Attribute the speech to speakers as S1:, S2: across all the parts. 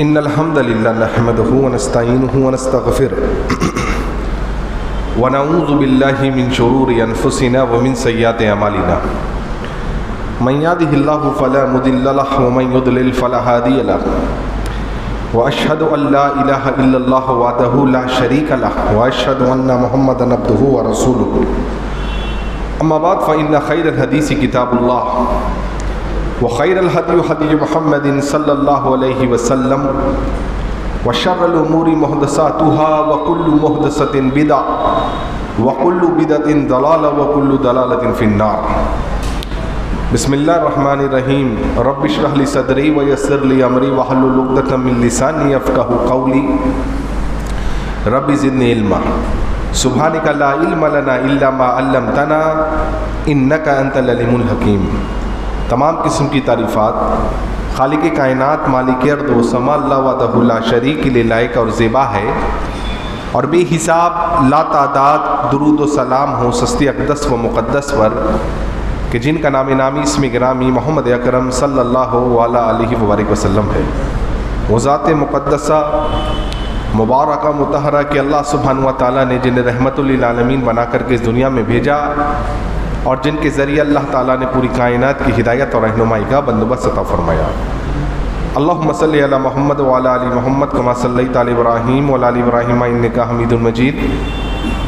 S1: इन्नल हम्दलिल्लाह नहमदुहु व नस्तईनुहु व नस्तगफिरुहु व नऊज़ु बिल्लाहि मिन शुरूरि अनफुसिना व मिन सय्यिआति अमालिना मन यहदिहिल्लाहु फला मुदिल्ल लहु व मन युद्लिल फला हादिय लहु व अशहदु अल्ला इलाहा इल्लल्लाह वहदहु ला शरीका लहु व अशहदु अन्न मुहम्मदन अब्दुहु व रसूलुहु अम्मा बाद फ़इन्न खैरल हदीसी किताबुल्लाह व खैरल हदी हदी मुहम्मदिन सल्लल्लाहु अलैहि वसल्लम व शर्रल उमूरि मुहदसातुहा व कुल्लु मुहदसतिन बिदअ व कुल्लु बिदअतिन दलाला व कुल्लु दलालतिन फिन्नार। बिस्मिल्लाहिर्रहमानिर्रहीम। रब्बि इश्रह ली सदरी व यस्सिर ली अमरी वहलुल उक़दतम मिन लिसानी यफ़क़हू क़ौली। रब्बि ज़िदनी इल्मा सुब्हानका ला इल्म लना इल्ला मा अल्लमतना इन्नका अंतल अलीमुल हकीम। तमाम किस्म की तारीफ़ात खालिक़ कायनात मालिक अर्द व समा अल्लाह वहदहु ला शरीक के लायक और ज़ेबा है, और बेहिसाब लातादाद दुरूद व सलाम हो सस्ती अक़दस व मुक़द्दस पर कि जिनका नाम नामी इसमें गिरामी मोहम्मद अकरम सल्लल्लाहु अलैहि वसल्लम है। वो ज़ात मुक़द्दसा मुबारका मुतहरा कि अल्लाह सुब्हानहु व तआला ने जिन्हें रहमतुल लिल आलमीन बना करके इस दुनिया में भेजा और जिनके ज़रिए अल्लाह ताला ने पूरी कायनात की हिदायत और रहनुमाई का बंदोबस्त अता फरमाया। अल्लाहुम्मा सल्लि अला मुहम्मद व अला आलि मुहम्मद कमा सल्लैता अला इब्राहीम व अला आलि इब्राहीम इन्नका हमीदुम मजीद।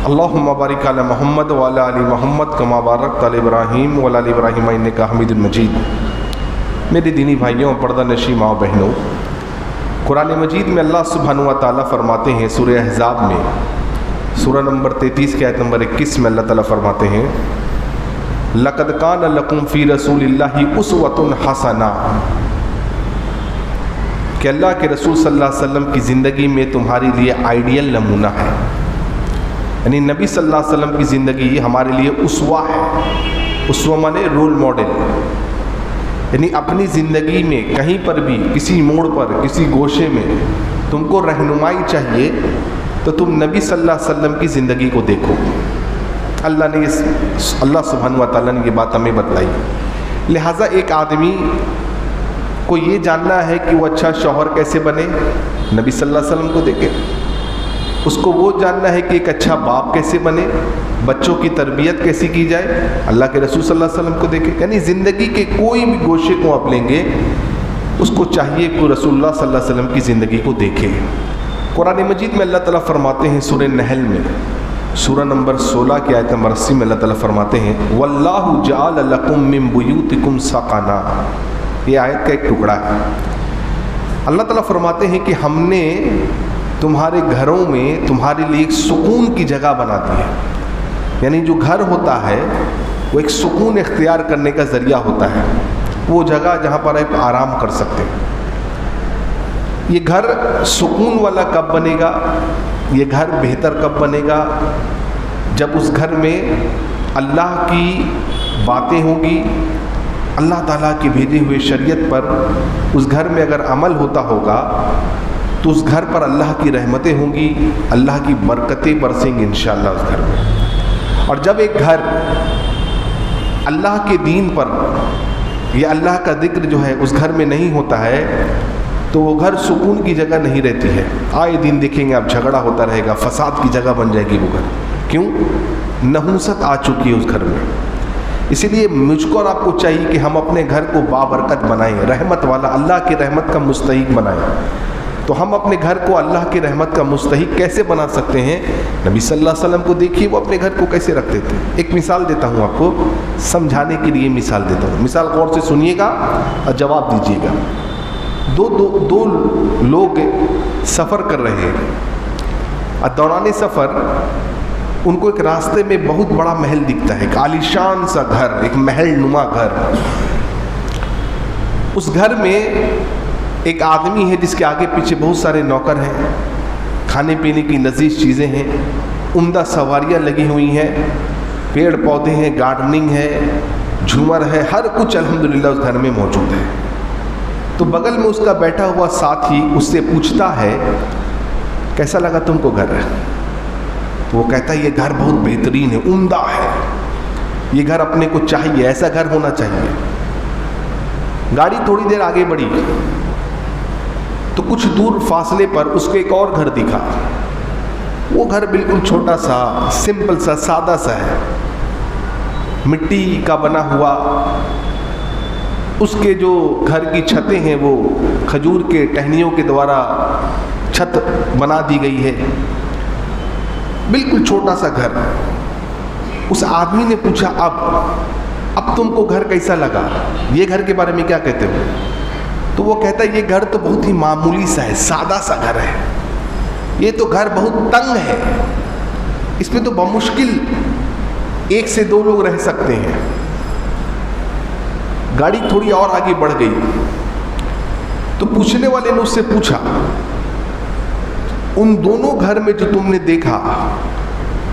S1: अल्लाहुम्मा बारिक अला मुहम्मद व अला आलि मुहम्मद कमा बारकता अला इब्राहीम व अला आलि इब्राहीम इन्नका हमीदुम मजीद। मेरे दीनी भाइयों और पर्दा नशी माँ बहनों, कुरान मजीद में अल्लाह सुब्हानहु व तआला फरमाते हैं सूरह अहज़ाब में सूरह नंबर 33 के आयत नंबर 21 में अल्लाह ताला फरमाते हैं लक़द कान लकुम फ़ी रसूलिल्लाहि उस्वतुन हसना, कि अल्लाह के रसूल सल्लल्लाहु अलैहि वसल्लम की ज़िंदगी में तुम्हारे लिए आइडियल नमूना है। यानी नबी सल्लल्लाहु अलैहि वसल्लम की ज़िंदगी हमारे लिए उसवा है। उसवा माने रोल मॉडल, यानी अपनी ज़िंदगी में कहीं पर भी किसी मोड़ पर किसी गोशे में तुमको रहनुमाई चाहिए तो तुम नबी सल्लल्लाहु अलैहि वसल्लम की ज़िंदगी को देखो। अल्लाह सुब्हानहु व तआला ने ये बात हमें बतलाई। लिहाजा एक आदमी को ये जानना है कि वो अच्छा शौहर कैसे बने, नबी सल्लल्लाहु अलैहि वसल्लम को देखे। उसको वो जानना है कि एक अच्छा बाप कैसे बने, बच्चों की तरबियत कैसी की जाए, अल्लाह के रसूल सल्लल्लाहु अलैहि वसल्लम को देखे। यानी ज़िंदगी के कोई भी गोशे को आप लेंगे उसको चाहिए कि रसूलुल्लाह सल्लल्लाहु अलैहि वसल्लम की ज़िंदगी को देखे। कुरान मजीद में अल्लाह ताला फरमाते हैं सूरह नहल में सूरह नंबर 16 की आयत नंबर 80 में अल्लाह ताला फरमाते हैं वल्लाहु जअल लकुम मिन बुयूतिकुम सकाना। ये आयत का एक टुकड़ा है। अल्लाह ताला फरमाते हैं कि हमने तुम्हारे घरों में तुम्हारे लिए एक सुकून की जगह बना दी है। यानी जो घर होता है वो एक सुकून इख्तियार करने का ज़रिया होता है, वो जगह जहाँ पर आप आराम कर सकते हैं। ये घर सुकून वाला कब बनेगा, ये घर बेहतर कब बनेगा, जब उस घर में अल्लाह की बातें होगी, अल्लाह ताला की भेजे हुए शरीयत पर उस घर में अगर अमल होता होगा तो उस घर पर अल्लाह की रहमतें होंगी, अल्लाह की बरकतें बरसेंगी इंशाअल्लाह उस घर में। और जब एक घर अल्लाह के दीन पर या अल्लाह का जिक्र जो है उस घर में नहीं होता है तो वो घर सुकून की जगह नहीं रहती है। आए दिन देखेंगे आप झगड़ा होता रहेगा, फसाद की जगह बन जाएगी वो घर। क्यों? नहुसत आ चुकी है उस घर में। इसीलिए मुझको और आपको चाहिए कि हम अपने घर को बाबरकत बनाएं, रहमत वाला, अल्लाह की रहमत का मुस्तहिक बनाएं। तो हम अपने घर को अल्लाह की रहमत का मुस्तहिक कैसे बना सकते हैं? नबी सल्लल्लाहु अलैहि वसल्लम को देखिए, वो अपने घर को कैसे रखते थे। एक मिसाल देता हूँ आपको, समझाने के लिए मिसाल देता हूँ। मिसाल गौर से सुनिएगा और जवाब दीजिएगा। दो लोग सफ़र कर रहे हैं और दौरान सफ़र उनको एक रास्ते में बहुत बड़ा महल दिखता है, एक आलीशान सा घर, एक महल नुमा घर। उस घर में एक आदमी है जिसके आगे पीछे बहुत सारे नौकर हैं, खाने पीने की लजीज चीज़ें हैं, उम्दा सवारियाँ लगी हुई हैं, पेड़ पौधे हैं, गार्डनिंग है, झूमर है, हर कुछ अल्हम्दुलिल्लाह उस घर में मौजूद है। तो बगल में उसका बैठा हुआ साथी उससे पूछता है कैसा लगा तुमको घर? तो वो कहता है ये घर बहुत बेहतरीन है, उम्दा है, ये घर अपने को चाहिए, ऐसा घर होना चाहिए। गाड़ी थोड़ी देर आगे बढ़ी तो कुछ दूर फासले पर उसको एक और घर दिखा। वो घर बिल्कुल छोटा सा, सिंपल सा, सादा सा है, मिट्टी का बना हुआ। उसके जो घर की छतें हैं वो खजूर के टहनियों के द्वारा छत बना दी गई है, बिल्कुल छोटा सा घर। उस आदमी ने पूछा, अब तुमको घर कैसा लगा, ये घर के बारे में क्या कहते हो? तो वो कहता है, ये घर तो बहुत ही मामूली सा है, सादा सा घर है, ये तो घर बहुत तंग है, इसमें तो बमुश्किल 1 से 2 लोग रह सकते हैं। गाड़ी थोड़ी और आगे बढ़ गई तो पूछने वाले ने उससे पूछा, उन दोनों घर में जो तुमने देखा,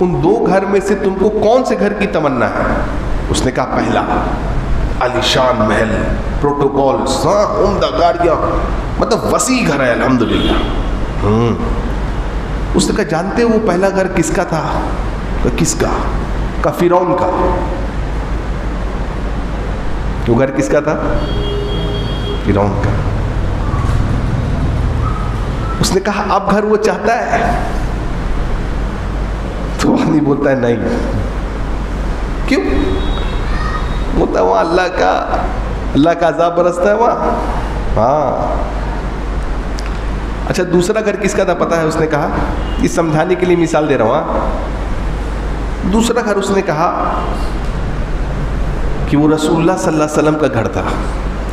S1: उन 2 घर में से तुमको कौन से घर की तमन्ना है? उसने कहा, पहला आलीशान महल, प्रोटोकॉल, उम्दा गाड़ियां, मतलब वसी घर है अल्हम्दुलिल्लाह। उसने कहा, जानते हो वो पहला घर किसका था? तो किसका? का फिरौन का। वो घर किसका था? फिरौन का। उसने कहा, अब घर वो चाहता है? तो आदमी बोलता है, नहीं। क्यों? बोलता है, वहां अल्लाह का अज़ाब बरसता है वहां। हाँ, अच्छा, दूसरा घर किसका था पता है? उसने कहा, ये समझाने के लिए मिसाल दे रहा हूं। दूसरा घर उसने कहा कि वो रसूलुल्लाह सल्लल्लाहु अलैहि वसल्लम का घर था।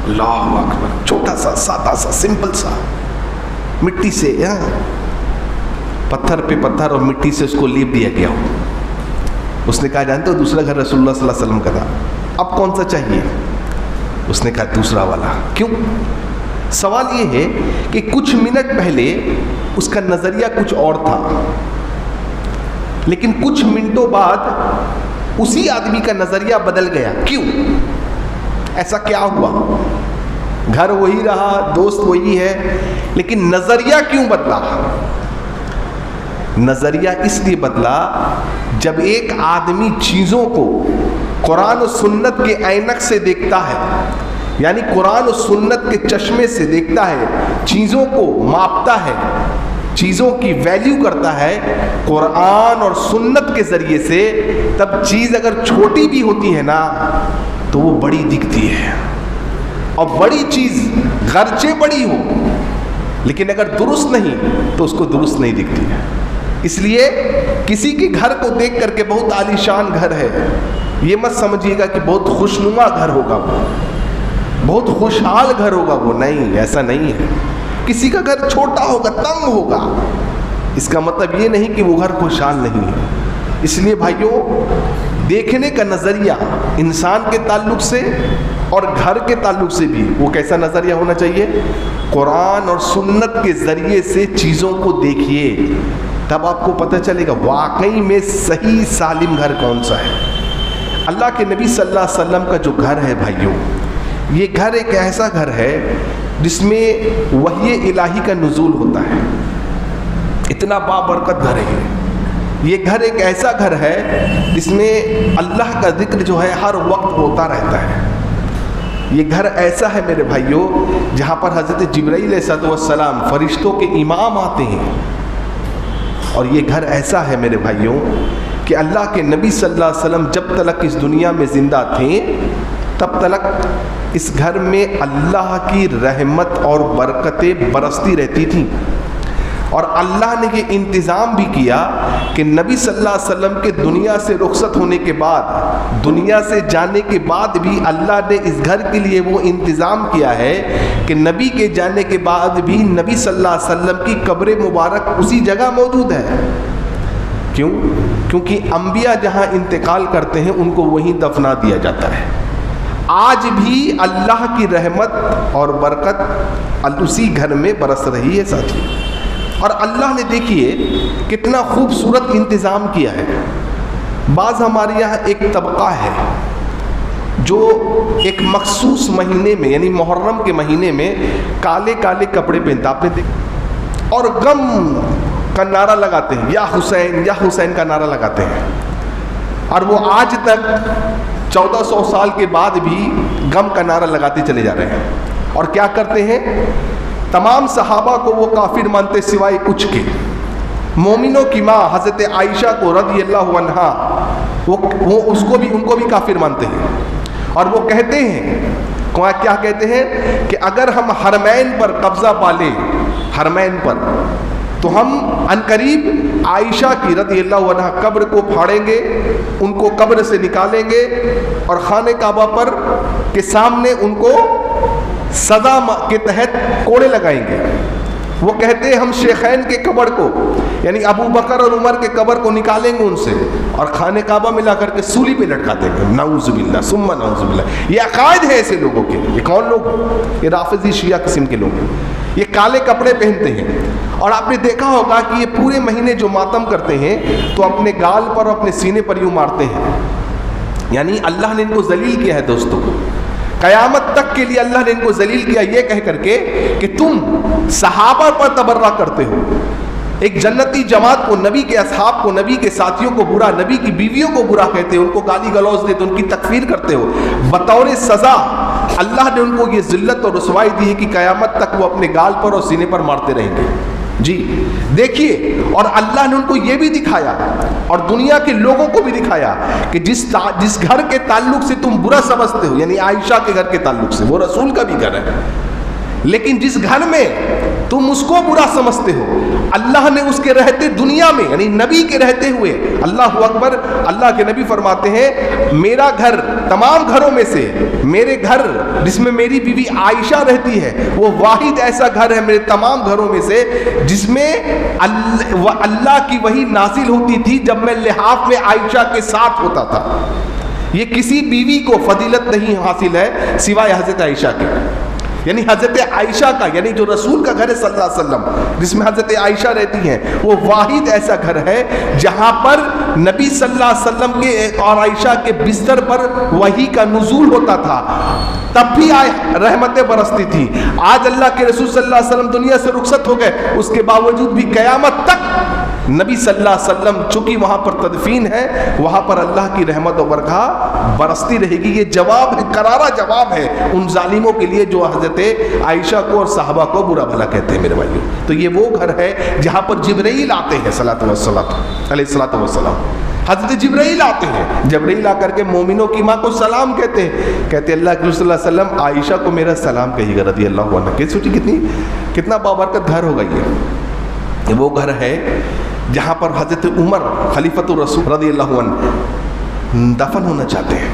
S1: अल्लाहु अकबर, छोटा सा, सादा सा, सिंपल सा, मिट्टी से, पत्थर पे पत्थर और मिट्टी से उसको लेप दिया गया हो। उसने कहा, जानते हो दूसरा घर रसूलुल्लाह सल्लल्लाहु अलैहि वसल्लम का था, अब कौन सा चाहिए? उसने कहा, दूसरा वाला। क्यों? सवाल ये है कि कुछ मिनट पहले उसका नजरिया कुछ और था, लेकिन कुछ मिनटों बाद उसी आदमी का नजरिया बदल गया। क्यों? ऐसा क्या हुआ? घर वही रहा, दोस्त वही है, लेकिन नजरिया क्यों बदला? नजरिया इसलिए बदला, जब एक आदमी चीजों को कुरान और सुन्नत के ऐनक से देखता है, यानी कुरान और सुन्नत के चश्मे से देखता है, चीजों को मापता है, चीजों की वैल्यू करता है कुरान और सुन्नत के जरिए से, तब चीज अगर छोटी भी होती है ना तो वो बड़ी दिखती है। और बड़ी चीज गर्चे बड़ी हो, लेकिन अगर दुरुस्त नहीं तो उसको दुरुस्त नहीं दिखती है। इसलिए किसी के घर को देख करके बहुत आलीशान घर है, ये मत समझिएगा कि बहुत खुशनुमा घर होगा वो, बहुत खुशहाल घर होगा वो। नहीं, ऐसा नहीं है। किसी का घर छोटा होगा, तंग होगा, इसका मतलब ये नहीं कि वो घर खुशहाल नहीं है। इसलिए भाइयों, देखने का नज़रिया इंसान के ताल्लुक से और घर के ताल्लुक से भी वो कैसा नज़रिया होना चाहिए? कुरान और सुन्नत के ज़रिए से चीज़ों को देखिए, तब आपको पता चलेगा वाकई में सही सालिम घर कौन सा है। अल्लाह के नबी सल्लल्लाहु अलैहि वसल्लम का जो घर है भाइयों, ये घर एक ऐसा घर है जिसमें वही इलाही का नुज़ूल होता है। इतना बाबरकत घर है ये घर। एक ऐसा घर है जिसमें अल्लाह का जिक्र जो है हर वक्त होता रहता है। ये घर ऐसा है मेरे भाइयों, जहाँ पर हज़रत जिब्राईल अलैहिस्सलाम फरिश्तों के इमाम आते हैं। और ये घर ऐसा है मेरे भाइयों कि अल्लाह के नबी सल्लल्लाहु अलैहि वसल्लम जब तक इस दुनिया में ज़िंदा थे, तब तक इस घर में अल्लाह की रहमत और बरकतें बरसती रहती थीं। और अल्लाह ने ये इंतज़ाम भी किया कि नबी सल्लल्लाहु अलैहि वसल्लम के दुनिया से रुखसत होने के बाद, दुनिया से जाने के बाद भी अल्लाह ने इस घर के लिए वो इंतज़ाम किया है कि नबी के जाने के बाद भी नबी सल्लल्लाहु अलैहि वसल्लम की कब्र मुबारक उसी जगह मौजूद है। क्यों? क्योंकि अंबिया जहाँ इंतकाल करते हैं उनको वहीं दफना दिया जाता है। आज भी अल्लाह की रहमत और बरकत उसी घर में बरस रही है साथी। और अल्लाह ने देखिए कितना खूबसूरत इंतज़ाम किया है। बाज़ हमारे यहाँ एक तबका है जो एक मखसूस महीने में, यानी मुहर्रम के महीने में काले काले कपड़े पहनता, आपने देखा, और गम का नारा लगाते हैं, या हुसैन का नारा लगाते हैं। और वो आज तक 1400 साल के बाद भी गम का नारा लगाते चले जा रहे हैं। और क्या करते हैं? तमाम सहाबा को वो काफिर मानते सिवाय कुछ के। मोमिनों की माँ हज़रत आयशा को रज़ी अल्लाहु अन्हा वो उनको भी काफिर मानते हैं। और वो कहते हैं, क्या कहते हैं कि अगर हम हरमैन पर कब्जा पा लें, हरमैन पर, तो हम अनकरीब आयशा की रज़ी अल्लाहु अन्हा कब्र को फाड़ेंगे, उनको कब्र से निकालेंगे और खाने काबा पर के सामने उनको सजा के तहत कोड़े लगाएंगे। वो कहते हैं हम शेखैन के कब्र को यानी अबू बकर और उमर के कब्र को निकालेंगे उनसे और खाने काबा में ला करके सूली पे लटका देंगे। नाउज़ुबिल्लाह सुम्मा नाउज़ुबिल्लाह। ये अकायद है ऐसे लोगों के। ये कौन लोग? ये राफिज़ी शिया किस्म के लोग। ये काले कपड़े पहनते हैं और आपने देखा होगा कि ये पूरे महीने जो मातम करते हैं तो अपने गाल पर और अपने सीने पर यूँ मारते हैं। यानी अल्लाह ने इनको जलील किया है दोस्तों। क़यामत तक के लिए अल्लाह ने इनको जलील किया ये कह करके कि तुम सहाबा पर तबर्रा करते हो। एक जन्नती जमात को, नबी के असहाब को, नबी के साथियों को बुरा, नबी की बीवियों को बुरा कहते हो, उनको गाली गलौज देते हो, उनकी तकफीर करते हो। बतौर सज़ा अल्लाह ने उनको ये ज़िल्लत और रुसवाई दी है कि क़यामत तक वो अपने गाल पर और सीने पर मारते रहेंगे। जी देखिए, और अल्लाह ने उनको ये भी दिखाया और दुनिया के लोगों को भी दिखाया कि जिस घर के ताल्लुक से तुम बुरा समझते हो, यानी आयशा के घर के ताल्लुक से, वो रसूल का भी घर है, लेकिन जिस घर में तुम उसको बुरा समझते हो, अल्लाह ने उसके रहते दुनिया में यानी नबी के रहते हुए, अल्लाह अकबर, अल्लाह के नबी फरमाते हैं मेरा घर तमाम घरों में से, मेरे घर जिसमें मेरी बीवी आयशा रहती है वो वाहिद ऐसा घर है मेरे तमाम घरों में से जिसमें अल्लाह की वही नाजिल होती थी जब मैं लिहाफ में आयशा के साथ होता था। ये किसी बीवी को फजीलत नहीं हासिल है सिवाय हज़रत आयशा के। यानी हज़रत आयशा का, यानी जो रसूल का घर है सल्लल्लाहु अलैहि वसल्लम, जिसमें हज़रत आयशा रहती हैं, वो वाहिद ऐसा घर है जहाँ पर नबी सल्लल्लाहु अलैहि वसल्लम के और आयशा के बिस्तर पर वही का नुज़ूल होता था, तब भी रहमतें बरसती थी। आज अल्लाह के रसूल सल्लल्लाहु अलैहि वसल्लम दुनिया से रुखसत हो गए, उसके बावजूद भी क़यामत तक नबी सल्लल्लाहु अलैहि वसल्लम चूँकि वहाँ पर तदफीन है, वहाँ पर अल्लाह की रहमत और बरकत बरसती रहेगी। ये जवाब है, करारा जवाब है उन जालिमों के लिए जो हज़रत आयशा को और साहबा को बुरा भला कहते हैं मेरे भाइयों। तो ये वो घर है जहाँ पर जिब्राइल आते हैं सल्लल्लाहु अलैहि वसल्लम, हज़रत जिब्राइल आते हैं। जिब्राइल आकर के मोमिनों की माँ को सलाम कहते हैं, कहते अल्लाह के रसूल सल्लल्लाहु अलैहि वसल्लम आयशा को मेरा सलाम कहिएगा रज़ी अल्लाहु अन्हा। के सोचिए कितना बाबरकत घर होगा ये वो घर है जहाँ पर हज़रत उमर खलीफतुर रसूल रज़ी अल्लाहु अन्हु दफन होना चाहते हैं।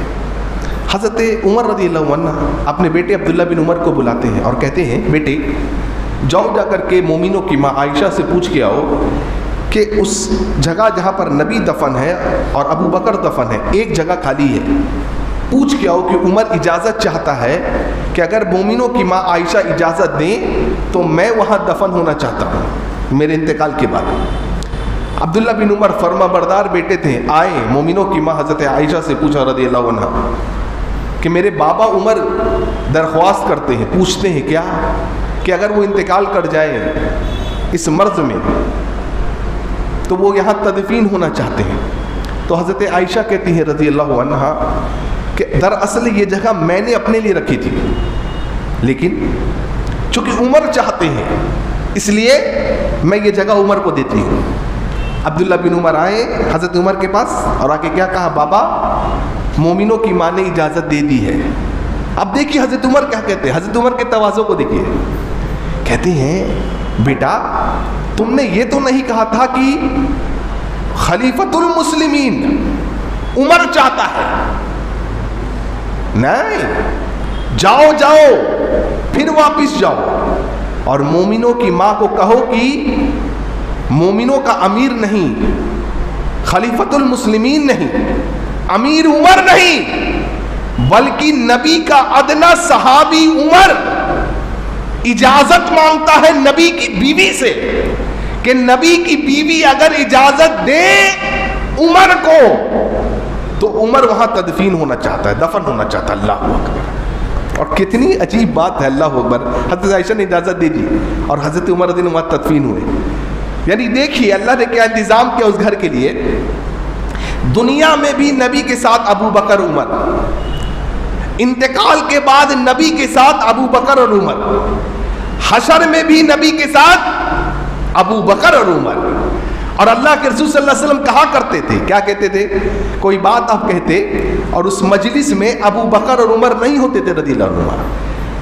S1: हज़रत उमर रज़ी अल्लाहु अन्हु अपने बेटे अब्दुल्ला बिन उमर को बुलाते हैं और कहते हैं बेटे जाओ जाकर के मोमिनों की माँ आयशा से पूछ के आओ कि उस जगह जहाँ पर नबी दफन है और अबू बकर दफन है एक जगह खाली है, पूछ के आओ कि उमर इजाज़त चाहता है कि अगर मोमिनों की माँ आयशा इजाज़त दें तो मैं वहाँ दफन होना चाहता हूँ मेरे इंतकाल के बाद। अब्दुल्ला बिन उमर फर्मा बरदार बेटे थे, आए मोमिनों की माँ हज़रत आयशा से पूछा रज़ी अल्लाहु अन्हा कि मेरे बाबा उमर दरख्वास्त करते हैं, पूछते हैं क्या कि अगर वो इंतकाल कर जाए इस मर्ज़ में तो वो यहाँ तदफीन होना चाहते हैं। तो हज़रत आयशा कहती हैं रज़ी अल्लाहु अन्हा कि दरअसल ये जगह मैंने अपने लिए रखी थी, लेकिन चूँकि उमर चाहते हैं इसलिए मैं ये जगह उमर को देती हूँ। अब्दुल्ला बिन उमर आए हज़रत उमर के पास और आके क्या कहा, बाबा मोमिनों की माँ ने इजाज़त दे दी है। अब देखिए हज़रत उमर क्या कहते हैं, हज़रत उमर के तवाज़ो को देखिए, कहते हैं बेटा तुमने ये तो नहीं कहा था कि खलीफतुल मुस्लिमीन उमर चाहता है, नहीं, जाओ जाओ फिर वापिस जाओ और मोमिनों की माँ को कहो कि मोमिनों का अमीर नहीं, खलीफतुल मुस्लिमीन नहीं, अमीर उमर नहीं, बल्कि नबी का अदना सहाबी उमर इजाजत मांगता है नबी की बीवी से कि नबी की बीवी अगर इजाजत दे उमर को तो उमर वहां तदफीन होना चाहता है, दफन होना चाहता है। अल्लाह अकबर। और कितनी अजीब बात है, अल्लाह अकबर। हज़रत आयशा ने इजाजत दे दी और हज़रत उमर रज़ी अल्लाहु अन्हु तदफीन हुए। यानी देखिए अल्लाह ने क्या इंतज़ाम किया उस घर के लिए। दुनिया में भी नबी के साथ अबू बकर उमर, इंतकाल के बाद नबी के साथ अबू बकर और उमर, हशर में भी नबी के साथ अबू बकर और उमर। और अल्लाह के रसूल सल्लल्लाहु अलैहि वसल्लम कहा करते थे, क्या कहते थे, कोई बात आप कहते और उस मजलिस में अबू बकर और उमर नहीं होते थे रज़ियल्लाहु अन्हुमा,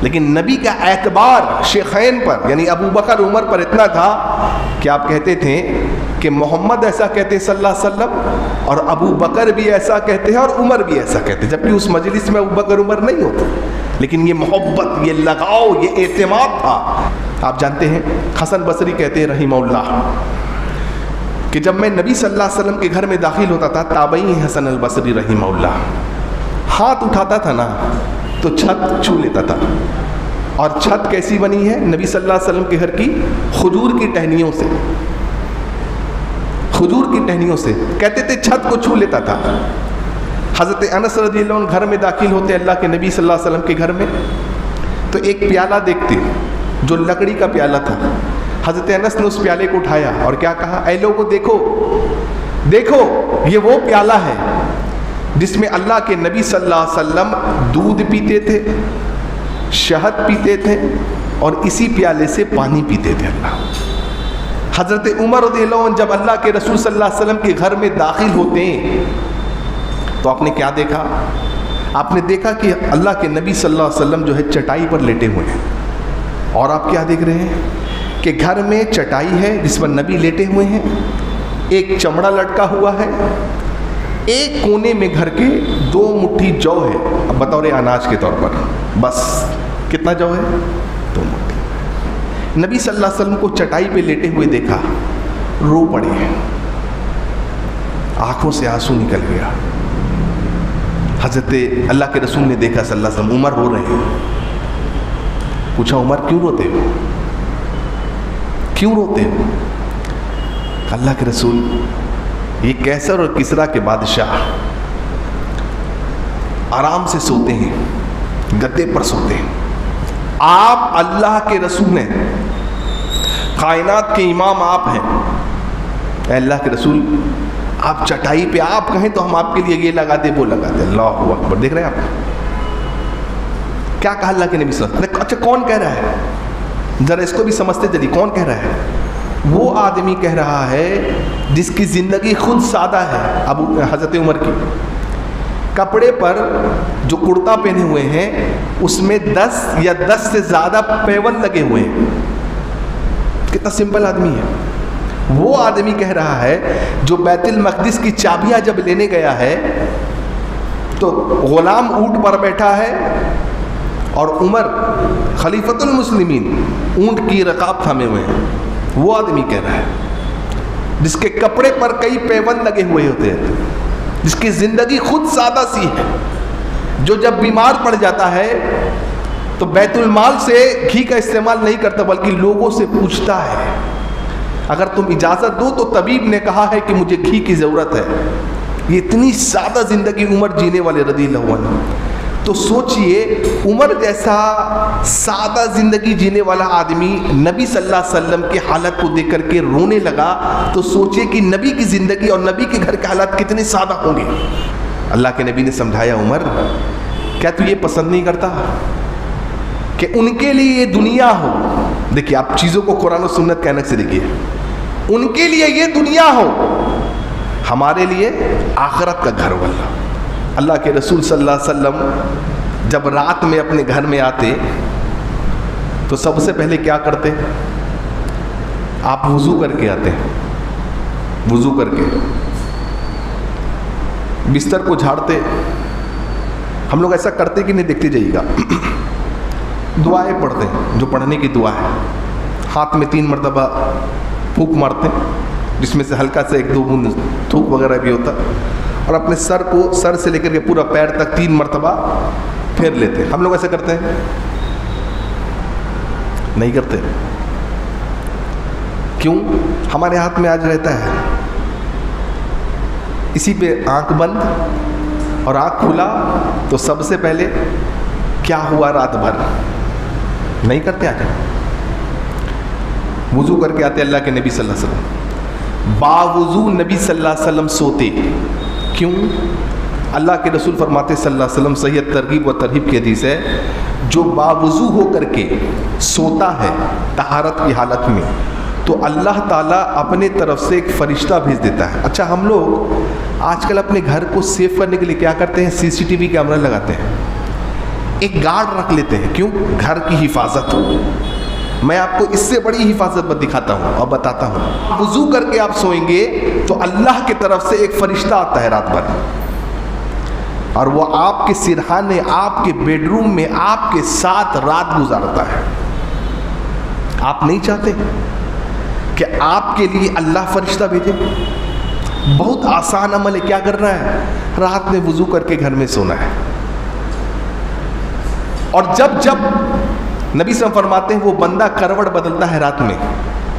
S1: लेकिन नबी का एतबार शेखैन पर यानी अबू बकर उमर पर इतना था कि आप कहते थे कि मोहम्मद ऐसा कहते सल्लल्लाहु अलैहि वसल्लम और अबू बकर भी ऐसा कहते हैं और उमर भी ऐसा कहते, जबकि उस मजलिस में अबू बकर उमर नहीं होते। लेकिन ये मोहब्बत, ये लगाव, ये एतमाद था। आप जानते हैं हसन बसरी कहते हैं रहीमहुल्लाह कि जब मैं नबी सल्लल्लाहु अलैहि वसल्लम के घर में दाखिल होता था, ताबई हसन अल बसरी रहीमहुल्लाह, हाथ उठाता था ना तो छत छू लेता था। और छत कैसी बनी है नबी सल्लल्लाहु अलैहि वसल्लम के घर की? खजूर की टहनियों से, खजूर की टहनियों से कहते थे छत को छू लेता था। हज़रत अनस रज़ियल्लाहु अन्हु घर में दाखिल होते अल्लाह के नबी सल्लल्लाहु अलैहि वसल्लम के घर में, तो एक प्याला देखते जो लकड़ी का प्याला था। हज़रत अनस ने उस प्याले को उठाया और क्या कहा, ऐ लोगों देखो देखो, ये वो प्याला है जिसमें अल्लाह के नबी सल्लल्लाहु अलैहि वसल्लम दूध पीते थे, शहद पीते थे और इसी प्याले से पानी पीते थे। अल्लाह हज़रत उमर रज़ियल्लाहु अन्हु जब अल्लाह के रसूल सल्लल्लाहु अलैहि वसल्लम के घर में दाखिल होते तो आपने क्या देखा? आपने देखा कि अल्लाह के नबी सल्लल्लाहु अलैहि वसल्लम जो है चटाई पर लेटे हुए हैं। और आप क्या देख रहे हैं कि घर में चटाई है जिस पर नबी लेटे हुए हैं, एक चमड़ा लटका हुआ है, एक कोने में घर के 2 मुट्ठी जौ है, अब बतौर अनाज के तौर पर, बस कितना जौ है? 2 मुट्ठी। नबी सल्लल्लाहु अलैहि वसल्लम को चटाई पे लेटे हुए देखा, रो पड़े हैं, आंखों से आंसू निकल गया। हज़रत अल्लाह के रसूल ने देखा सल्लल्लाहु अलैहि वसल्लम उमर रो रहे हैं। पूछा उमर क्यों रोते हो, क्यों रोते हो? अल्लाह के रसूल, ये कैसर और किसरा के बादशाह आराम से सोते हैं, गद्दे पर सोते हैं, आप अल्लाह के रसूल हैं, कायनात के इमाम आप हैं। अल्लाह के रसूल आप चटाई पे आप कहें तो हम आपके लिए ये लगा दे वो लगा दे। अल्लाहु अकबर। देख रहे हैं आप क्या कहा अल्लाह के नबी सल्लल्लाहु अलैहि वसल्लम? अच्छा कौन कह रहा है, जरा इसको भी समझते चलिए, कौन कह रहा है? वो आदमी कह रहा है जिसकी ज़िंदगी खुद सादा है। अब हज़रत उमर की कपड़े पर जो कुर्ता पहने हुए हैं उसमें 10 या 10 से ज़्यादा पैवन लगे हुए हैं। कितना सिंपल आदमी है। वो आदमी कह रहा है जो बैतुल मक़दिस की चाबियाँ जब लेने गया है तो ग़ुलाम ऊँट पर बैठा है और उमर खलीफतुल मुस्लिमीन ऊँट की रकाब थामे हुए हैं। वो आदमी कह रहा है जिसके कपड़े पर कई पैबंद लगे हुए होते हैं, जिसकी ज़िंदगी खुद सादा सी है, जो जब बीमार पड़ जाता है तो बैतुल माल से घी का इस्तेमाल नहीं करता बल्कि लोगों से पूछता है अगर तुम इजाज़त दो तो तबीब ने कहा है कि मुझे घी की ज़रूरत है। ये इतनी सादा ज़िंदगी उमर जीने वाले रज़ियल्लाहु अन्हु। तो सोचिए उमर जैसा सादा ज़िंदगी जीने वाला आदमी नबी सल्लल्लाहु अलैहि वसल्लम की हालत को देख करके रोने लगा, तो सोचिए कि नबी की ज़िंदगी और नबी के घर के हालात कितने सादा होंगे। अल्लाह के नबी ने समझाया, उमर क्या तू ये पसंद नहीं करता कि उनके लिए ये दुनिया हो? देखिए आप चीज़ों को कुरान और सुन्नत के ऐनक से देखिए। उनके लिए ये दुनिया हो, हमारे लिए आखिरत का घर वाला। अल्लाह के रसूल सल्लल्लाहु अलैहि वसल्लम जब रात में अपने घर में आते तो सबसे पहले क्या करते? आप वुज़ू करके आते हैं, वुज़ू करके बिस्तर को झाड़ते। हम लोग ऐसा करते कि नहीं, देखते जाइएगा। दुआएं पढ़ते हैं, जो पढ़ने की दुआ है, हाथ में 3 मरतबा फूंक मारते हैं जिसमें से हल्का से 1-2 बूंद थूक वगैरह भी होता, और अपने सर को, सर से लेकर के पूरा पैर तक 3 मरतबा फेर लेते हैं। हम लोग ऐसा करते हैं? नहीं करते। क्यों? हमारे हाथ में आज रहता है, इसी पे आंख बंद और आंख खुला तो सबसे पहले क्या हुआ रात भर, नहीं करते। आज वुज़ू करके आते अल्लाह के नबी सल्लल्लाहु अलैहि वसल्लम, बावुज़ू नबी सल्लल्लाहु अलैहि वसल्लम सोते। क्यों? अल्लाह के रसूल फरमाते सल्लल्लाहु अलैहि वसल्लम, सही तरगीब व तरहीब की हदीस है, जो बावुज़ू होकर के सोता है तहारत की हालत में, तो अल्लाह ताला अपने तरफ से एक फ़रिश्ता भेज देता है। अच्छा, हम लोग आजकल अपने घर को सेफ करने के लिए क्या करते हैं, CCTV कैमरा लगाते हैं, एक गार्ड रख लेते हैं। क्यों? घर की हिफाजत हो। मैं आपको इससे बड़ी हिफाजत दिखाता हूँ और बताता हूँ। वुज़ू करके आप सोएंगे तो अल्लाह की तरफ से एक फ़रिश्ता आता है रात भर, और वो आपके सिरहाने, आपके बेडरूम में आपके साथ रात गुजारता है। आप नहीं चाहते कि आपके लिए अल्लाह फरिश्ता भेजे? बहुत आसान अमल है। क्या करना है? रात में वुज़ू करके घर में सोना है। और जब जब नबी सल्लल्लाहु अलैहि वसल्लम फरमाते हैं वो बंदा करवट बदलता है रात में,